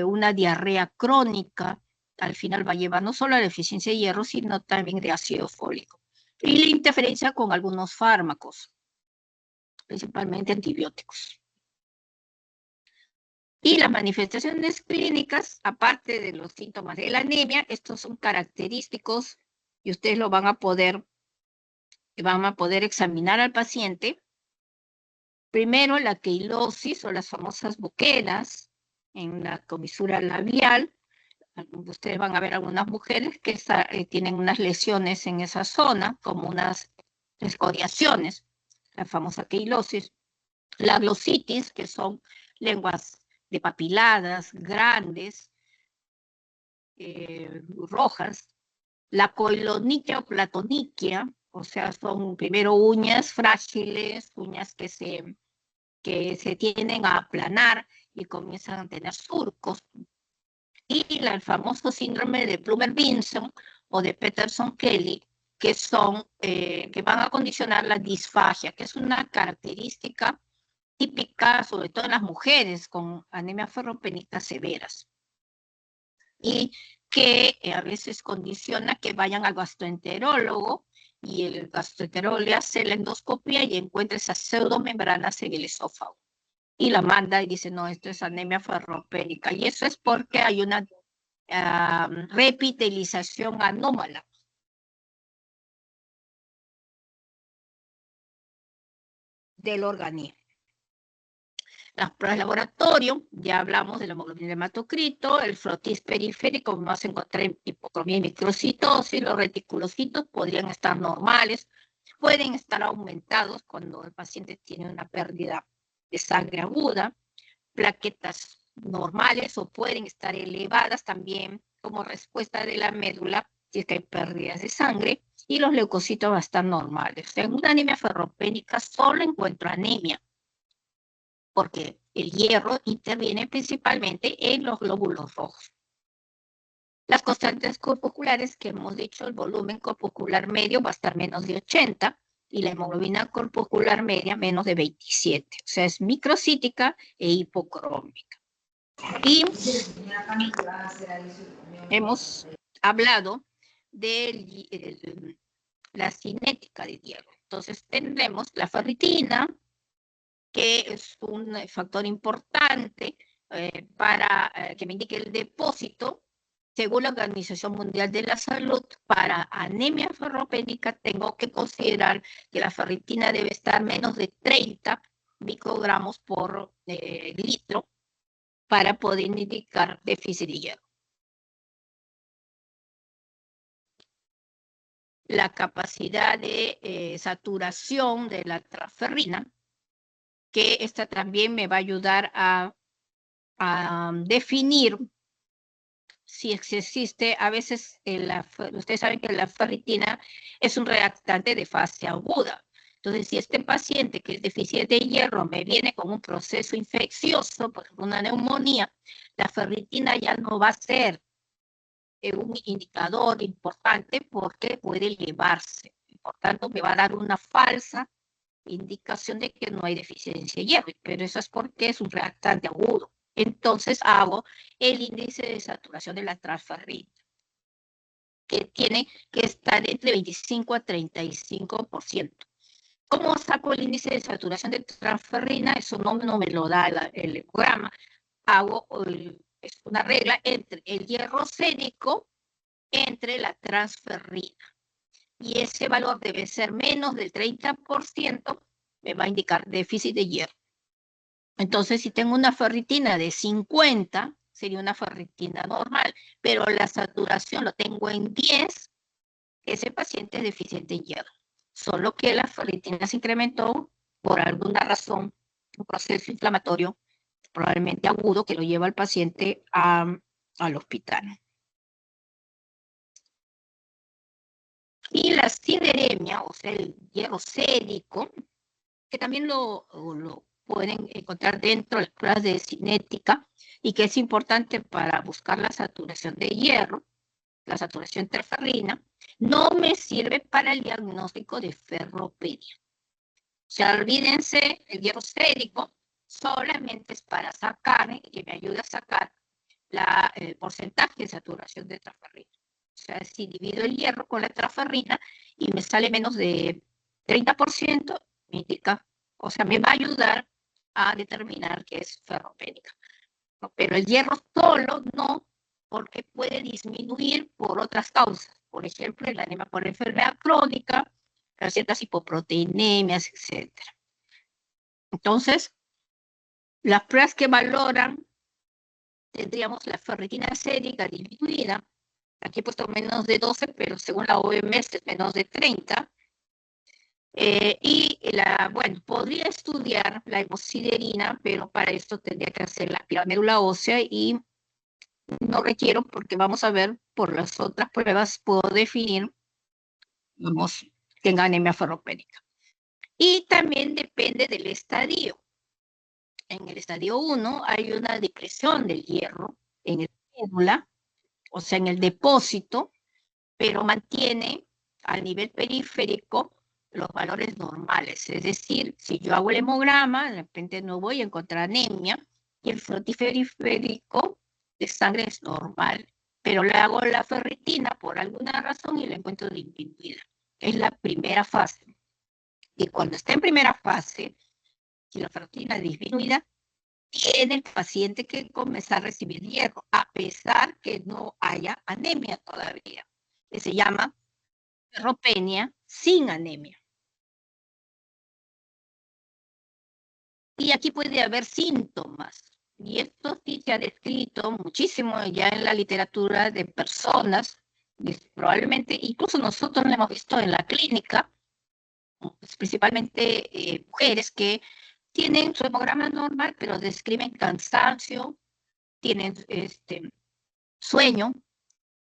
una diarrea crónica, al final va a llevar no solo a la deficiencia de hierro, sino también de ácido fólico. Y la interferencia con algunos fármacos, principalmente antibióticos. Y las manifestaciones clínicas, aparte de los síntomas de la anemia, estos son característicos y ustedes lo van a poder examinar al paciente. Primero, la queilosis o las famosas boqueras en la comisura labial. Ustedes van a ver algunas mujeres que tienen unas lesiones en esa zona, como unas escoriaciones, la famosa queilosis. La glositis, que son lenguas depapiladas, grandes, rojas. La coiloniquia o platoniquia, o sea, son primero uñas frágiles, uñas que se tienden a aplanar y comienzan a tener surcos. Y el famoso síndrome de Plummer-Vinson o de Peterson-Kelly, que van a condicionar la disfagia, que es una característica típica, sobre todo en las mujeres con anemia ferropénica severas, y que a veces condiciona que vayan al gastroenterólogo, y el gastroenterólogo le hace la endoscopia y encuentra esas pseudomembranas en el esófago, y la manda y dice, no, esto es anemia ferropénica, y eso es porque hay una repitelización anómala del organismo. Las pruebas de laboratorio, ya hablamos de la hemoglobina hematocrito, el frotis periférico, vamos a encontrar en hipocromía y microcitosis, los reticulocitos podrían estar normales, pueden estar aumentados cuando el paciente tiene una pérdida de sangre aguda, plaquetas normales o pueden estar elevadas también como respuesta de la médula si es que hay pérdidas de sangre, y los leucocitos van a estar normales. En una anemia ferropénica solo encuentro anemia, porque el hierro interviene principalmente en los glóbulos rojos. Las constantes corpusculares que hemos dicho, el volumen corpuscular medio va a estar menos de 80 y la hemoglobina corpuscular media menos de 27. O sea, es microcítica e hipocrómica. Y hemos hablado de la cinética del hierro. Entonces tendremos la ferritina, que es un factor importante para que me indique el depósito. Según la Organización Mundial de la Salud, para anemia ferropénica tengo que considerar que la ferritina debe estar menos de 30 microgramos por litro para poder indicar déficit de hierro. La capacidad de saturación de la transferrina, que esta también me va a ayudar a definir si existe, a veces, ustedes saben que la ferritina es un reactante de fase aguda. Entonces, si este paciente que es deficiente de hierro me viene con un proceso infeccioso, por ejemplo, una neumonía, la ferritina ya no va a ser un indicador importante porque puede elevarse. Por tanto, me va a dar una falsa indicación de que no hay deficiencia de hierro, pero eso es porque es un reactante agudo. Entonces hago el índice de saturación de la transferrina, que tiene que estar entre 25 a 35%. ¿Cómo saco el índice de saturación de transferrina? Eso no me lo da el ecograma. Hago es una regla entre el hierro cénico entre la transferrina. y ese valor debe ser menos del 30%, me va a indicar déficit de hierro. Entonces, si tengo una ferritina de 50, sería una ferritina normal, pero la saturación lo tengo en 10, ese paciente es deficiente en hierro. Solo que la ferritina se incrementó por alguna razón, un proceso inflamatorio, probablemente agudo, que lo lleva al paciente al hospital. Y la sideremia, o sea, el hierro sérico, que también lo pueden encontrar dentro de las pruebas de cinética y que es importante para buscar la saturación de hierro, la saturación interferrina, no me sirve para el diagnóstico de ferropenia. O sea, olvídense, el hierro sérico solamente es para sacar, que me ayude a sacar el porcentaje de saturación de transferrina. O sea, si divido el hierro con la transferrina y me sale menos de 30%, me indica, o sea, me va a ayudar a determinar que es ferropénica. Pero el hierro solo no, porque puede disminuir por otras causas. Por ejemplo, el anemia por enfermedad crónica, ciertas hipoproteinemias, etc. Entonces, las pruebas que valoran, tendríamos la ferritina sérica disminuida. Aquí he puesto menos de 12, pero según la OMS es menos de 30. Bueno, podría estudiar la hemosiderina, pero para esto tendría que hacer la médula ósea y no requiero porque vamos a ver por las otras pruebas, puedo definir, vamos, tenga anemia ferropénica. Y también depende del estadio. En el estadio 1 hay una depresión del hierro en la médula, o sea, en el depósito, pero mantiene a nivel periférico los valores normales. Es decir, si yo hago el hemograma, de repente no voy a encontrar anemia y el frotiperiférico de sangre es normal, pero le hago la ferritina por alguna razón y la encuentro disminuida. Es la primera fase. Y cuando está en primera fase, si la ferritina es disminuida, tiene el paciente que comenzar a recibir hierro, a pesar que no haya anemia todavía, que se llama ferropenia sin anemia. Y aquí puede haber síntomas. Y esto sí se ha descrito muchísimo ya en la literatura de personas, probablemente incluso nosotros lo hemos visto en la clínica, pues principalmente mujeres que tienen su hemograma normal, pero describen cansancio, tienen sueño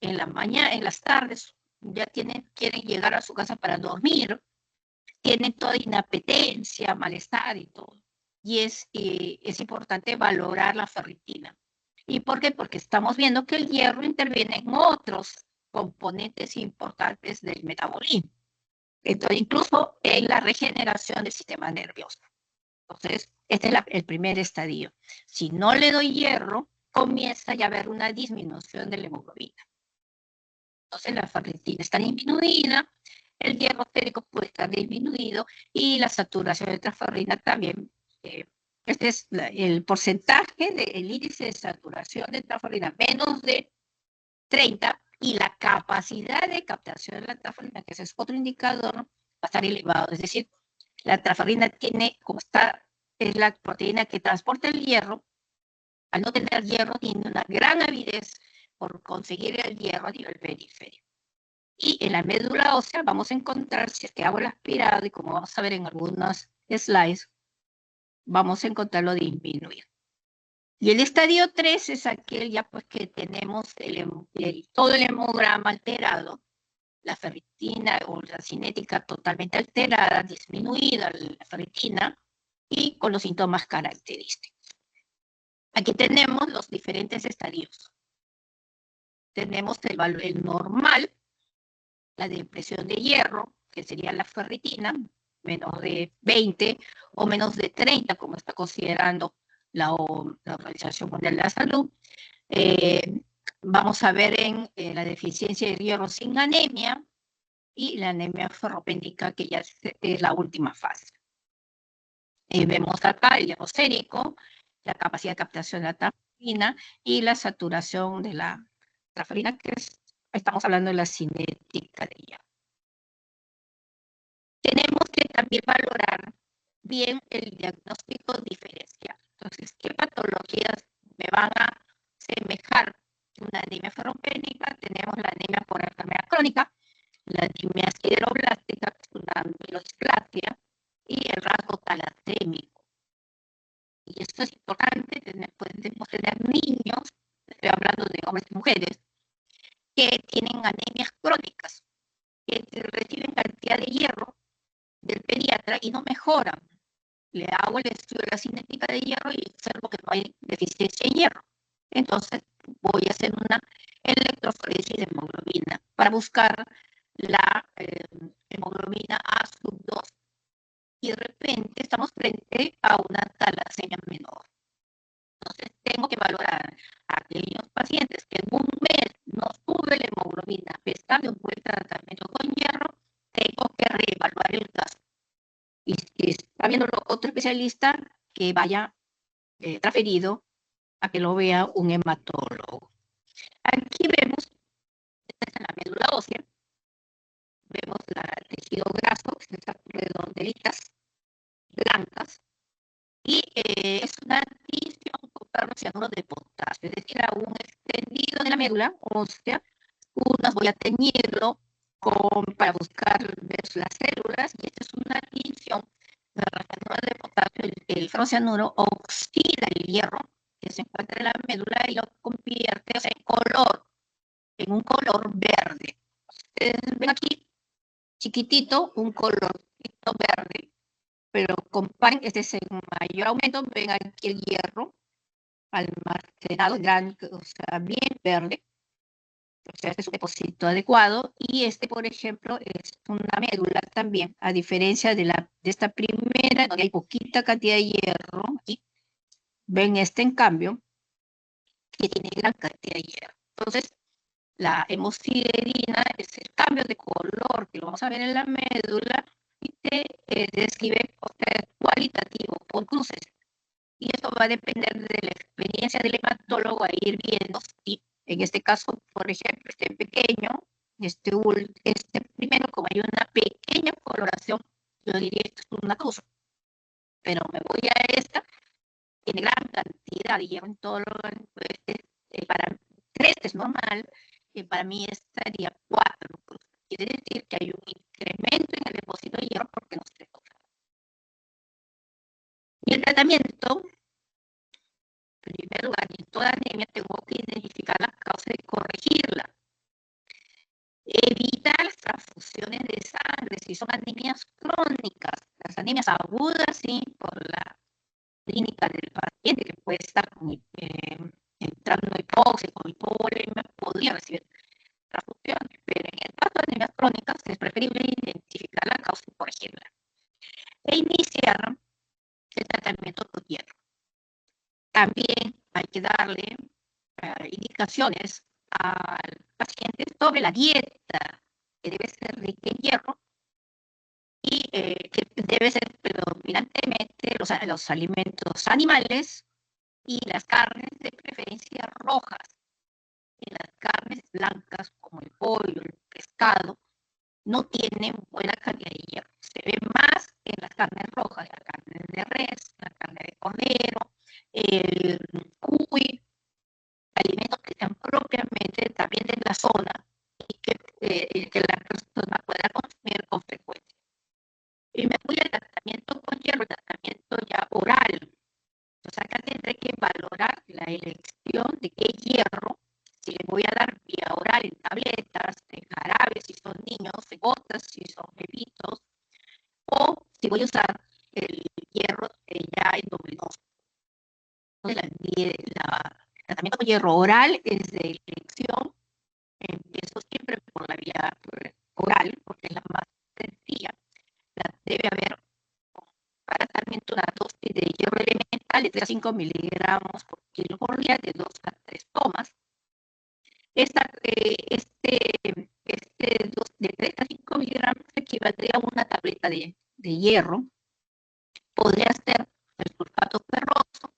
en la mañana, en las tardes, ya quieren llegar a su casa para dormir, tienen toda inapetencia, malestar y todo. Y es importante valorar la ferritina. ¿Y por qué? Porque estamos viendo que el hierro interviene en otros componentes importantes del metabolismo. Entonces, incluso en la regeneración del sistema nervioso. Entonces, este es el primer estadio. Si no le doy hierro, comienza ya a haber una disminución de la hemoglobina. Entonces, la ferritina está disminuida, el hierro sérico puede estar disminuido y la saturación de transferrina también. Este es el porcentaje del índice de saturación de transferrina menos de 30 y la capacidad de captación de la transferrina, que ese es otro indicador, va a estar elevado. Es decir, la transferrina tiene, como está, es la proteína que transporta el hierro, al no tener hierro tiene una gran avidez por conseguir el hierro a nivel periférico. Y en la médula ósea vamos a encontrar, si es que hago el aspirado, y como vamos a ver en algunos slides, vamos a encontrarlo disminuido. Y el estadio 3 es aquel ya pues que tenemos todo el hemograma alterado, la ferritina o la cinética totalmente alterada, disminuida la ferritina, y con los síntomas característicos. Aquí tenemos los diferentes estadios. Tenemos el normal, la depresión de hierro, que sería la ferritina, menos de 20 o menos de 30, como está considerando la Organización Mundial de la Salud. Vamos a ver en la deficiencia de hierro sin anemia y la anemia ferropénica, que ya es la última fase. Vemos acá el hierro sérico, la capacidad de captación de la transferrina y la saturación de la transferrina, que estamos hablando de la cinética de hierro. Tenemos que también valorar bien el diagnóstico diferencial. Entonces, ¿qué patologías me van a semejar una anemia ferropénica? Tenemos la anemia por enfermedad crónica, la anemia sideroblástica, que es una mielodisplasia, y el rasgo talasémico. Y esto es importante, podemos tener niños, estoy hablando de hombres y mujeres, que tienen anemias crónicas, que reciben cantidad de hierro del pediatra y no mejoran. Le hago el estudio de la cinética de hierro y observo que no hay deficiencia de hierro. Entonces voy a hacer una electroforesis de hemoglobina para buscar la hemoglobina A sub 2. Y de repente estamos frente a una talasemia menor. Entonces tengo que valorar a aquellos pacientes que en un mes no sube la hemoglobina, a pesar de un buen tratamiento con hierro, tengo que reevaluar el caso. Y si está viendo otro especialista, que vaya transferido a que lo vea un hematólogo. Aquí vemos, esta es la médula ósea, vemos el tejido graso, estas redondelitas blancas, y es una adquisición con cianuro de potasio, es decir, aún extendido en la médula ósea, unas voy a teñirlo para buscar ver las células, y esta es una adquisición de cianuro de potasio. El ferrocianuro oxida el hierro que se encuentra en la médula y lo convierte, o sea, en un color verde. Ustedes ven aquí, chiquitito, un color verde, pero comparen, este es en mayor aumento, ven aquí el hierro almacenado, gran, o sea, bien verde. O sea, este es un depósito adecuado, y este, por ejemplo, es una médula también, a diferencia de esta primera, donde hay poquita cantidad de hierro. Aquí ven este, en cambio, que tiene gran cantidad de hierro. Entonces, la hemosiderina es el cambio de color que lo vamos a ver en la médula, y se describe, o sea, cualitativo, por cruces. Y eso va a depender de la experiencia del hematólogo, a ir viendo si, en este caso, por ejemplo, este pequeño, este primero, como hay una pequeña coloración, yo diría que es una cruz. Pero me voy a esta, tiene gran cantidad de hierro en todo lo para 3 es normal, y para mí estaría 4 cruces. Quiere decir que hay un incremento en el depósito de hierro porque no se toca. Y el tratamiento, en primer lugar, en toda anemia tengo que identificar la causa y corregirla. Evitar las transfusiones de sangre si son anemias crónicas. Las anemias agudas, sí, por la clínica del paciente, que puede estar entrando en hipoxia, con hipovolemia, podría recibir transfusiones, pero en el caso de anemias crónicas es preferible identificar la causa y corregirla. E iniciar el tratamiento con hierro. También hay que darle indicaciones al paciente sobre la dieta, que debe ser rica en hierro, y que debe ser predominantemente los alimentos animales y las carnes de preferencia rojas. Y las carnes blancas, como el pollo, el pescado, no tienen buena calidad de hierro. Se ve más en las carnes rojas, la carne de res, la carne de cordero, el cuy, alimentos que sean propiamente también de la zona y que la persona pueda consumir con frecuencia. Y me voy al tratamiento con hierro, el tratamiento ya oral. O sea, acá tendré que valorar la elección de qué hierro, si le voy a dar vía oral en tabletas, en jarabes, si son niños, en gotas, si son bebitos, o si voy a usar el hierro ya endovenoso. El tratamiento con hierro oral es de elección. Empiezo siempre por la vía oral, porque es la más sencilla. Debe haber para tratamiento una dosis de hierro elemental de 3 a 5 miligramos por kilo por día, de 2 a 3 tomas. Este dosis de 3 a 5 miligramos equivaldría a una tableta de hierro. Podría ser el sulfato ferroso,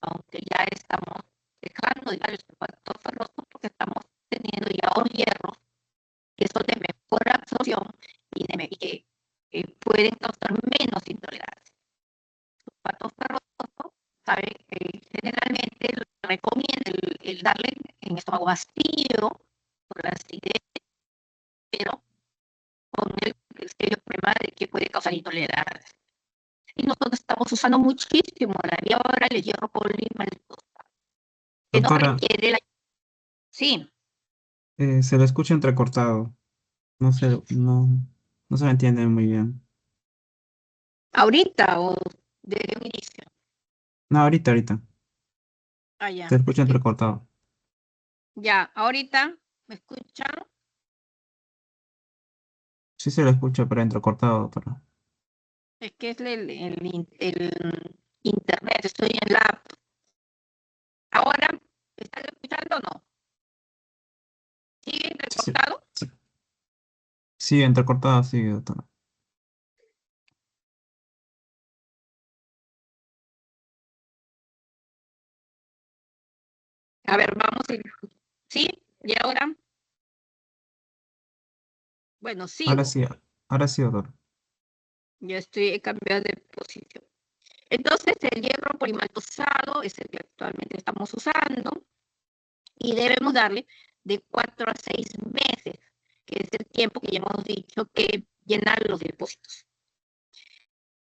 aunque ya estamos dejando de dar el sulfato ferroso porque estamos teniendo ya hierros que son de mejor absorción y que pueden causar menos intolerancia. Sulfato ferroso, ¿sabe? Generalmente recomienda el darle en estómago vacío por la acidez, pero con el serio problema de que puede causar intolerancia. Y nosotros estamos usando muchísimo la vía oral el hierro polimaltosado, que no Doctora, requiere la... Sí, se le escucha entrecortado. No se, no, no se me entiende muy bien. ahorita o desde un inicio. No, ahorita. Ah, Se ya, escucha entrecortado. ya, ahorita, ¿me escuchan? Sí se le escucha, pero entrecortado, doctora. Es que es el internet, estoy en la app. Ahora, ¿me están escuchando o no? ¿Sigue Sí, recortado? sí, sí, entrecortado, sí, doctora. A ver, vamos a ir. ¿Sí? Y ahora, bueno, Ahora sigo. sí, ahora sí, doctora. Ya estoy he cambiado de posición. Entonces, el hierro polimaltosado es el que actualmente estamos usando y debemos darle de 4 a 6 meses, que es el tiempo que ya hemos dicho que llenar los depósitos.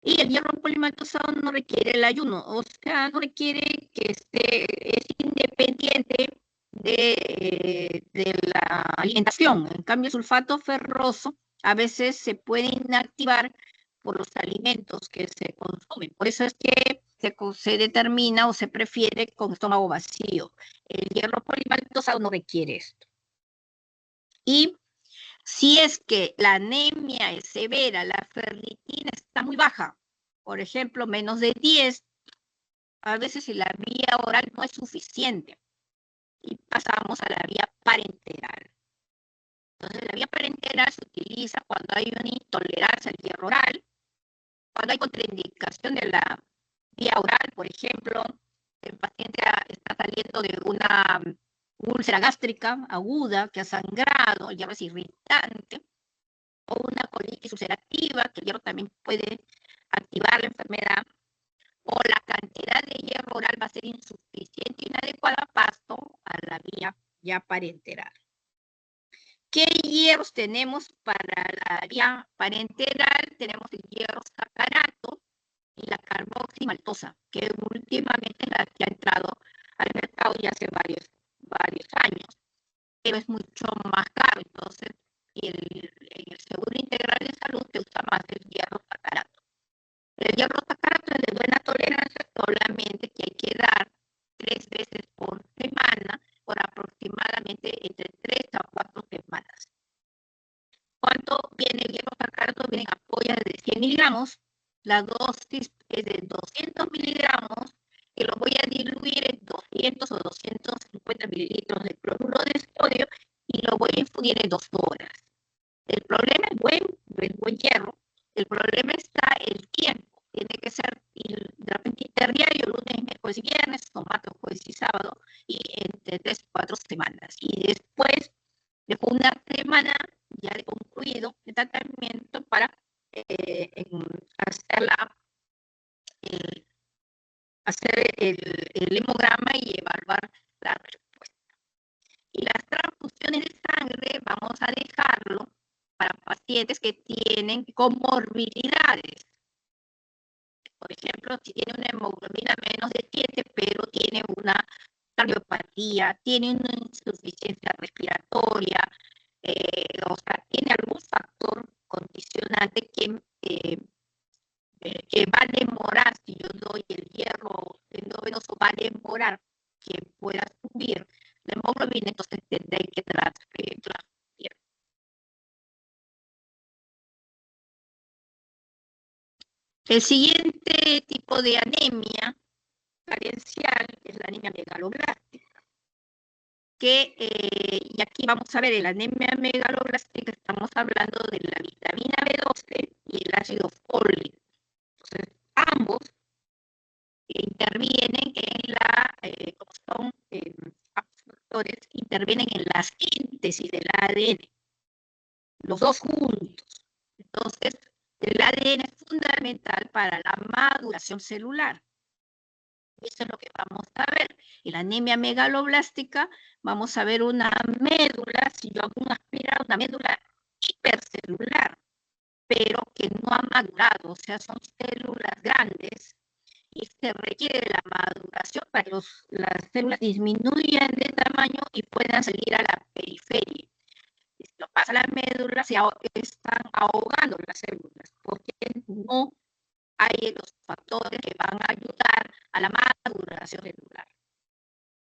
Y el hierro polimaltosado no requiere el ayuno, o sea, no requiere que esté, es independiente de la alimentación. En cambio, el sulfato ferroso a veces se puede inactivar por los alimentos que se consumen. Por eso es que se determina o se prefiere con estómago vacío. El hierro polimaltosado no requiere esto. Y si es que la anemia es severa, la ferritina está muy baja, por ejemplo, menos de 10, a veces si la vía oral no es suficiente y pasamos a la vía parenteral. Entonces, la vía parenteral se utiliza cuando hay una intolerancia al hierro oral, cuando hay contraindicación de la vía oral, por ejemplo, el paciente está saliendo de una úlcera gástrica aguda que ha sangrado, el hierro es irritante, o una colitis ulcerativa, que el hierro también puede activar la enfermedad, o la cantidad de hierro oral va a ser insuficiente y inadecuada, paso a la vía ya parenteral. ¿Qué hierros tenemos para la vía parenteral? Tenemos el hierro sacarato y la carboximaltosa, que últimamente la que ha entrado al mercado ya hace varios años, pero es mucho más caro. Entonces, en el Seguro Integral de Salud se usa más el hierro sacarato. El hierro sacarato es de buena tolerancia, solamente que hay que dar 3 veces por semana por aproximadamente entre 3 a 4 semanas. ¿Cuánto viene el hierro sacarato? Vienen ampollas de 100 miligramos. La dosis es de 200 miligramos y lo voy a diluir en 200 o 250 mililitros de cloruro de sodio y lo voy a infundir en 2 horas. El problema es el buen hierro. El problema está el tiempo. Tiene que ser de repente interdiario, lunes, miércoles y viernes, o martes, jueves y sábado, y entre 3 y 4 semanas. Y después de una semana ya he concluido el tratamiento para hacer, el, hacer el hemograma y evaluar la respuesta. Y las transfusiones de sangre vamos a dejarlo para pacientes que tienen comorbilidades. Por ejemplo, si tiene una hemoglobina menos de 7, pero tiene una cardiopatía, tiene una insuficiencia respiratoria, o sea, tiene algún factor condicionante que va a demorar, si yo doy el hierro endovenoso, va a demorar que pueda subir la hemoglobina, entonces tendré que transferirla. El siguiente tipo de anemia carencial es la anemia megaloblástica, y aquí vamos a ver, en la anemia megaloblástica estamos hablando de la vitamina B12 y el ácido fólico. Entonces, ambos intervienen en como son factores, intervienen en la síntesis del ADN, los dos juntos. Entonces, El ADN es fundamental para la maduración celular. Eso es lo que vamos a ver. En la anemia megaloblástica vamos a ver una médula, si yo hago un aspirado, una médula hipercelular, pero que no ha madurado, o sea, son células grandes y se requiere de la maduración para que las células disminuyan de tamaño y puedan salir a la periferia. Si lo pasa a la médula, se están ahogando las células porque no hay los factores que van a ayudar a la maduración celular.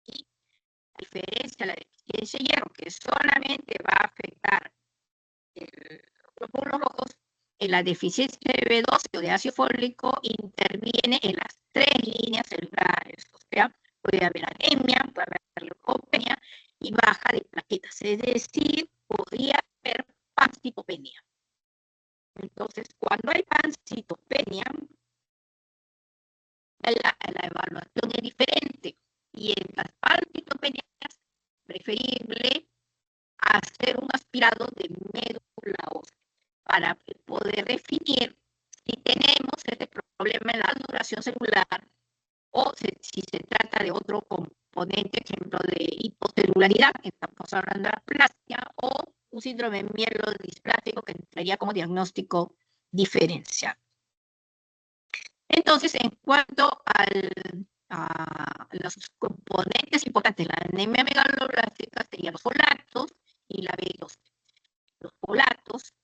Y a diferencia de la deficiencia de hierro, que solamente va a afectar los glóbulos rojos, en la deficiencia de B12 o de ácido fólico interviene en las 3 líneas celulares. O sea, puede haber anemia, puede haber leucopenia y baja de plaquetas. Es decir, podría haber pancitopenia. Entonces, cuando hay pancitopenia, la evaluación es diferente. Y en las pancitopenias es preferible hacer un aspirado de médula ósea para poder definir si tenemos este problema en la duración celular o si se trata de otro componente, ejemplo de hipocelularidad, que estamos hablando de aplasia, o un síndrome mielodisplásico que entraría como diagnóstico diferencial. Entonces, en cuanto a los componentes importantes de la anemia megaloblástica serían los folatos y la B12. Los folatos,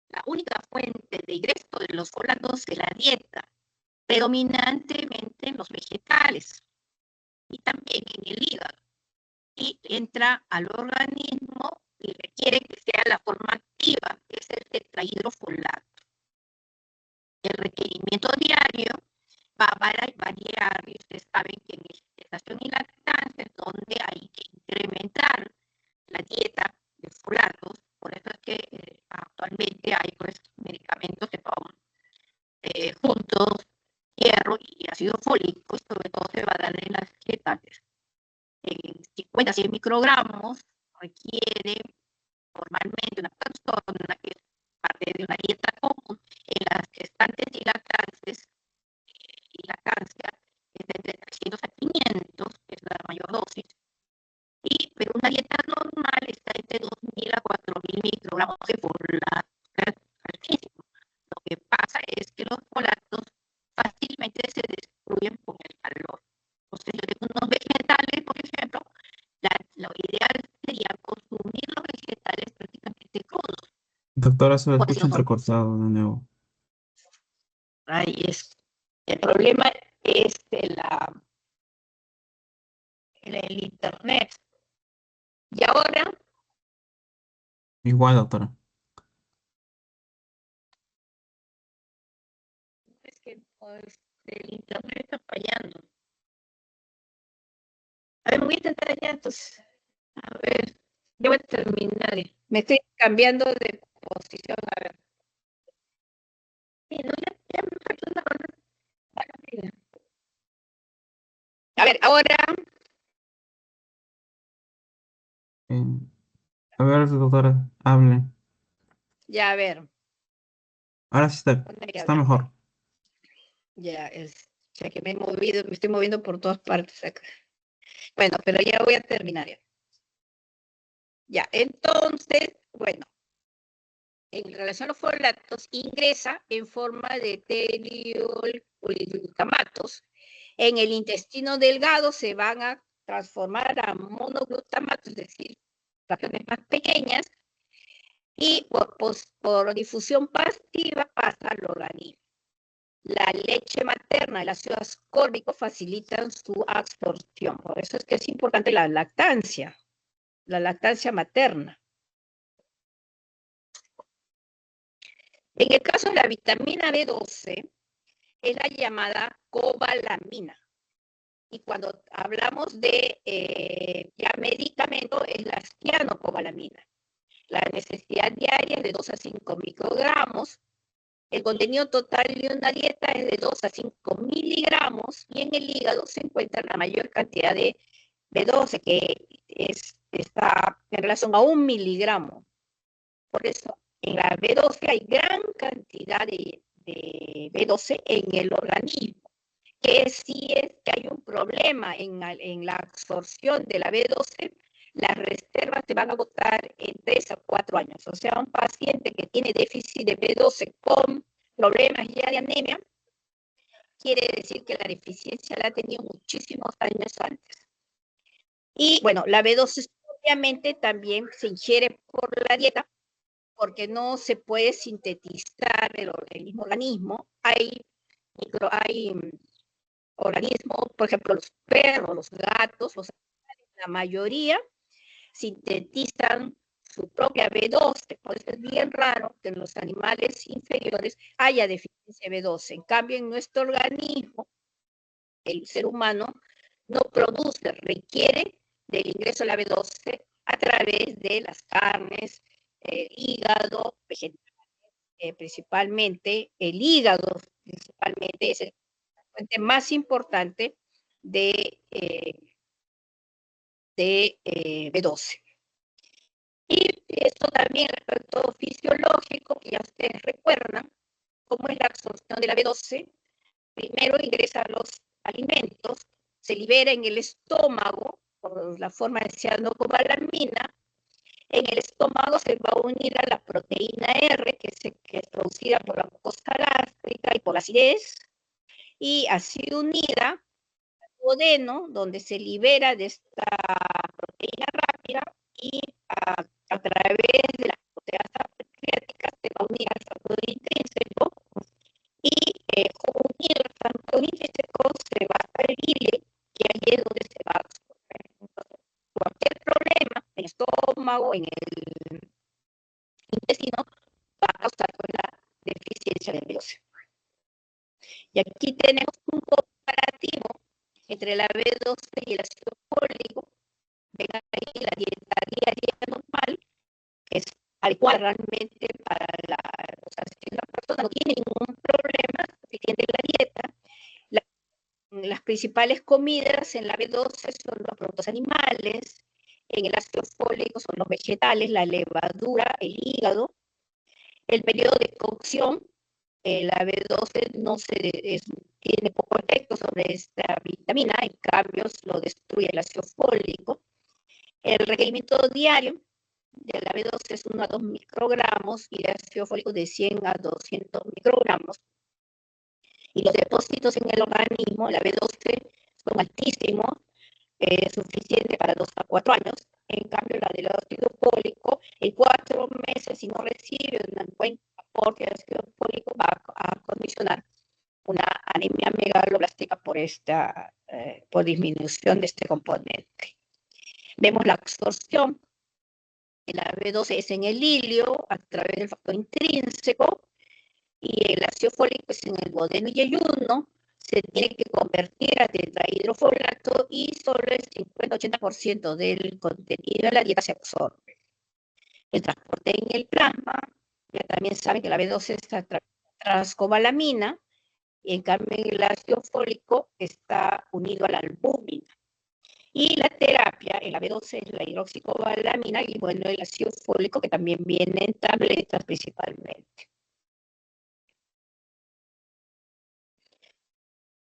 la única fuente de ingreso de los folatos es la dieta, predominantemente en los vegetales y también en el hígado. Y entra al organismo y requiere que sea la forma activa, que es el tetrahidrofolato. El requerimiento diario va a variar, y ustedes saben que en gestación y lactancia es donde hay que incrementar la dieta de folatos. Por eso es que actualmente hay pues medicamentos que toman juntos hierro y ácido fólico, y sobre todo se va a dar en las gestantes. 50 a 100 microgramos requiere normalmente una persona que es parte de una dieta común en las gestantes y lactantes y lactancia es de 300 a 500, que es la mayor dosis, pero una dieta normal está entre 2.000 a 4.000 microgramos de folato. Altísimo. Lo que pasa es que los folatos fácilmente se destruyen con el calor. Entonces, yo tengo unos vegetales, por ejemplo, lo ideal sería consumir los vegetales prácticamente crudos. Doctora, se lo Porque si escucho no son, entrecortado de nuevo. ahí es. El problema es el internet. Y ahora, Igual, doctora. es que pues, el internet está fallando. A ver, me voy a intentar ya, entonces. A ver, yo voy a terminar. Me estoy cambiando de posición, a ver. Sí, no, ya me falta una cosa. A ver, ahora, Eh, a ver, doctora, hable. ya, a ver. Ahora sí está mejor. Ya, ya que me estoy moviendo por todas partes acá. Bueno, pero ya voy a terminar ya. Ya, entonces, bueno, en relación a los folatos, ingresa en forma de poliglutamatos. En el intestino delgado se van a transformar a monoglutamatos, es decir, fracciones más pequeñas, y por difusión pasiva pasa al organismo. La leche materna, el ácido ascórbico facilitan su absorción. Por eso es que es importante la lactancia materna. En el caso de la vitamina B12, es la llamada cobalamina. Y cuando hablamos de ya medicamento, es la cianocobalamina. La necesidad diaria es de 2 a 5 microgramos. El contenido total de una dieta es de 2 a 5 miligramos y en el hígado se encuentra la mayor cantidad de B12, que está en relación a 1 miligramo. Por eso En la B12 hay gran cantidad de B12 en el organismo, que si es que hay un problema en la absorción de la B12, las reservas se van a agotar en 3 a 4 años. O sea, un paciente que tiene déficit de B12 con problemas ya de anemia, quiere decir que la deficiencia la ha tenido muchísimos años antes. Y bueno, la B12 obviamente también se ingiere por la dieta, porque no se puede sintetizar el mismo organismo. Hay organismos, por ejemplo, los perros, los gatos, la mayoría sintetizan su propia B12. Por eso es bien raro que en los animales inferiores haya deficiencia de B12. En cambio, en nuestro organismo, el ser humano no produce, requiere del ingreso de la B12 a través de las carnes, hígado, vegetales, principalmente el hígado, principalmente es la fuente más importante de B12. Y esto también respecto fisiológico, que ya ustedes recuerdan, cómo es la absorción de la B12. Primero ingresa a los alimentos, se libera en el estómago por la forma de cianocobalamina. En el estómago se va a unir a la proteína R, que es producida por la mucosa gástrica y por la acidez, y así unida al duodeno, donde se libera de esta proteína rápida y a través de las proteínas pancreáticas se va a unir al factor intrínseco y unido al factor intrínseco se va a estar el hile, que ahí es donde se va a absorber. Entonces, cualquier problema en el estómago, en el intestino, va a causar una deficiencia de B12. Y aquí tenemos un comparativo entre la B12 y el ácido fólico. Ven ahí la dieta diaria normal, que es adecuada realmente para o sea, si una persona no tiene ningún problema, si tiene la dieta, las principales comidas en la B12 son los productos animales, en el ácido fólico son los vegetales, la levadura, el hígado. El periodo de cocción, la B12 no tiene poco efecto sobre esta vitamina, en cambio lo destruye el ácido fólico. El requerimiento diario de la B12 es 1 a 2 microgramos y el ácido fólico de 100 a 200 microgramos. Y los depósitos en el organismo, la B12, son altísimos, suficiente para 2 a 4 años. En cambio, la del ácido fólico, en 4 meses, si no recibe un buen aporte de ácido fólico, va a condicionar una anemia megaloblástica por disminución de este componente. Vemos la absorción de la B12 es en el hilio a través del factor intrínseco y el ácido fólico es en el duodeno y ayuno. Se tiene que convertir a tetrahidrofolato y solo el 50-80% del contenido de la dieta se absorbe. El transporte en el plasma, ya también saben que la B12 está transcobalamina, y en cambio el ácido fólico está unido a la albúmina. Y la terapia en la B12 es la hidroxicobalamina y bueno, el ácido fólico que también viene en tabletas principalmente.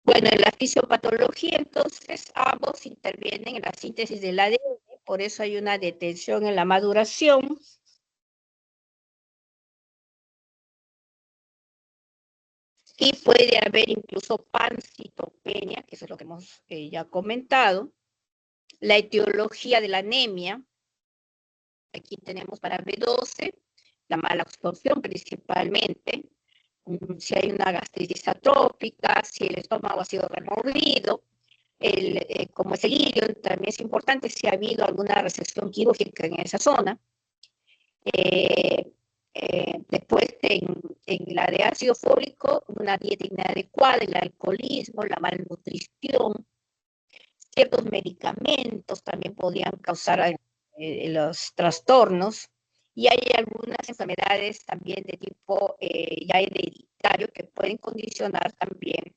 Bueno, en la fisiopatología, entonces, ambos intervienen en la síntesis del ADN, por eso hay una detención en la maduración. Y puede haber incluso pancitopenia, que eso es lo que hemos ya comentado. La etiología de la anemia, aquí tenemos para B12, la mala absorción principalmente, si hay una gastritis atrópica, si el estómago ha sido removido, como es el hilio, también es importante si ha habido alguna resección quirúrgica en esa zona. Después, en la de ácido fólico, una dieta inadecuada, el alcoholismo, la malnutrición, ciertos medicamentos también podían causar los trastornos. Y hay algunas enfermedades también de tipo ya hereditario que pueden condicionar también,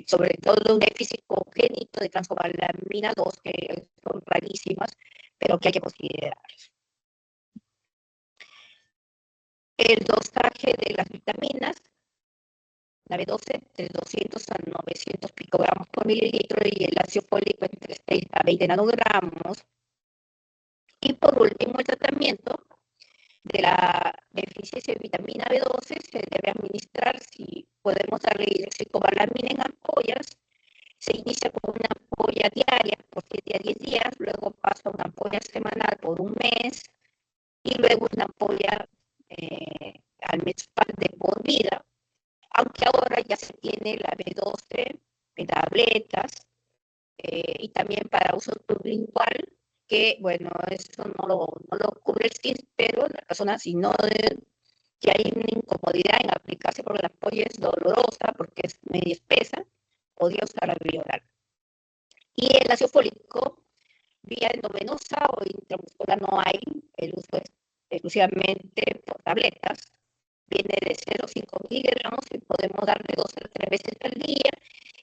sobre todo un déficit congénito de transcobalamina 2, que son rarísimas, pero que hay que considerar. el dosaje de las vitaminas, la B12, de 200 a 900 picogramos por mililitro y el ácido fólico entre 6 a 20 nanogramos. Y por último, el tratamiento de la deficiencia de vitamina B12 se debe administrar, si podemos darle hidroxicobalamina en ampollas. Se inicia con una ampolla diaria por 7 a 10 días, luego pasa a una ampolla semanal por un mes y luego una ampolla al mes de por vida. Aunque ahora ya se tiene la B12 en tabletas y también para uso sublingual, que bueno, eso no lo cubre el CIS, pero la persona si no que hay una incomodidad en aplicarse porque la ampolla es dolorosa, porque es medio espesa, podría usar la vía oral. Y el ácido fólico, vía endovenosa o intramuscular no hay, el uso es exclusivamente por tabletas, viene de 0,5 miligramos y podemos darle 2 a 3 veces al día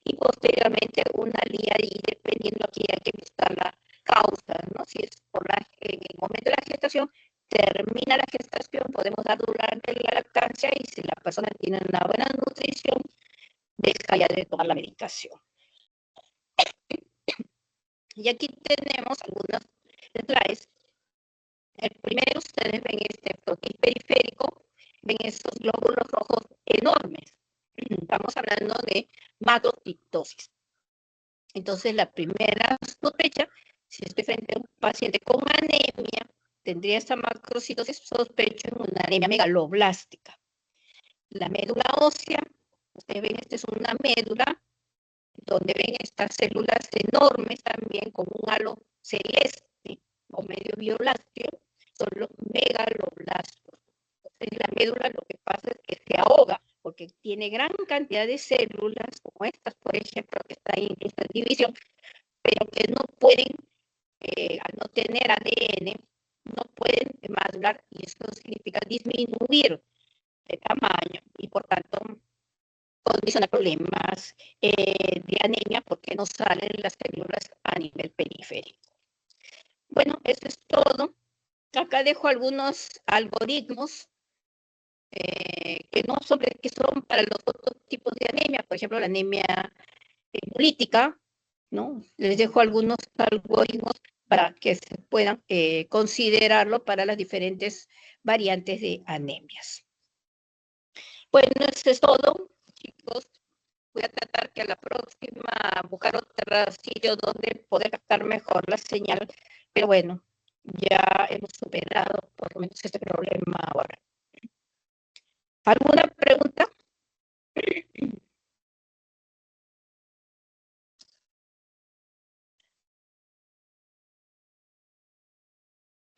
y posteriormente una al día y dependiendo aquí hay que buscar la causa, ¿no? Si es por en el momento de la gestación, termina la gestación, podemos dar durante la lactancia y si la persona tiene una buena nutrición, deja ya de tomar la medicación. Y aquí tenemos algunos slides. El primero, ustedes ven este proteín periférico, ven esos glóbulos rojos enormes. Estamos hablando de macrocitosis. Entonces, la primera sospecha, si estoy frente a un paciente con anemia, tendría esta macrocitosis, sospecho en una anemia megaloblástica. La médula ósea, ustedes ven, esta es una médula donde ven estas células enormes también con un halo celeste o medio violáceo, son los megaloblastos. Entonces la médula lo que pasa es que se ahoga porque tiene gran cantidad de células como estas, por ejemplo, que están en esta división, pero que no pueden, al no tener ADN, no pueden madurar y esto significa disminuir de tamaño y por tanto condicionar problemas de anemia porque no salen las células a nivel periférico. Bueno, eso es todo. Acá dejo algunos algoritmos que no sobre que son para los otros tipos de anemia, por ejemplo, la anemia hemolítica, ¿no? Les dejo algunos algoritmos para que se puedan considerarlo para las diferentes variantes de anemias. Bueno, eso es todo, chicos. Voy a tratar que a la próxima buscar otro sitio donde poder captar mejor la señal, pero bueno, ya hemos superado por lo menos este problema ahora. ¿Alguna pregunta?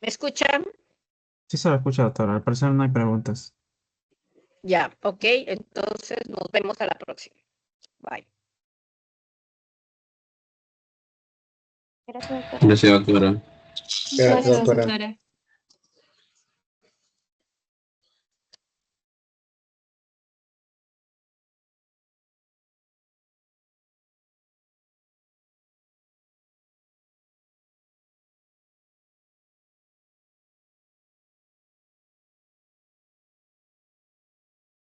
¿Me escuchan? Sí se lo escucha, doctora. Al parecer no hay preguntas. Ya, ok, entonces nos vemos a la próxima. Bye. Gracias, doctora. Gracias, doctora.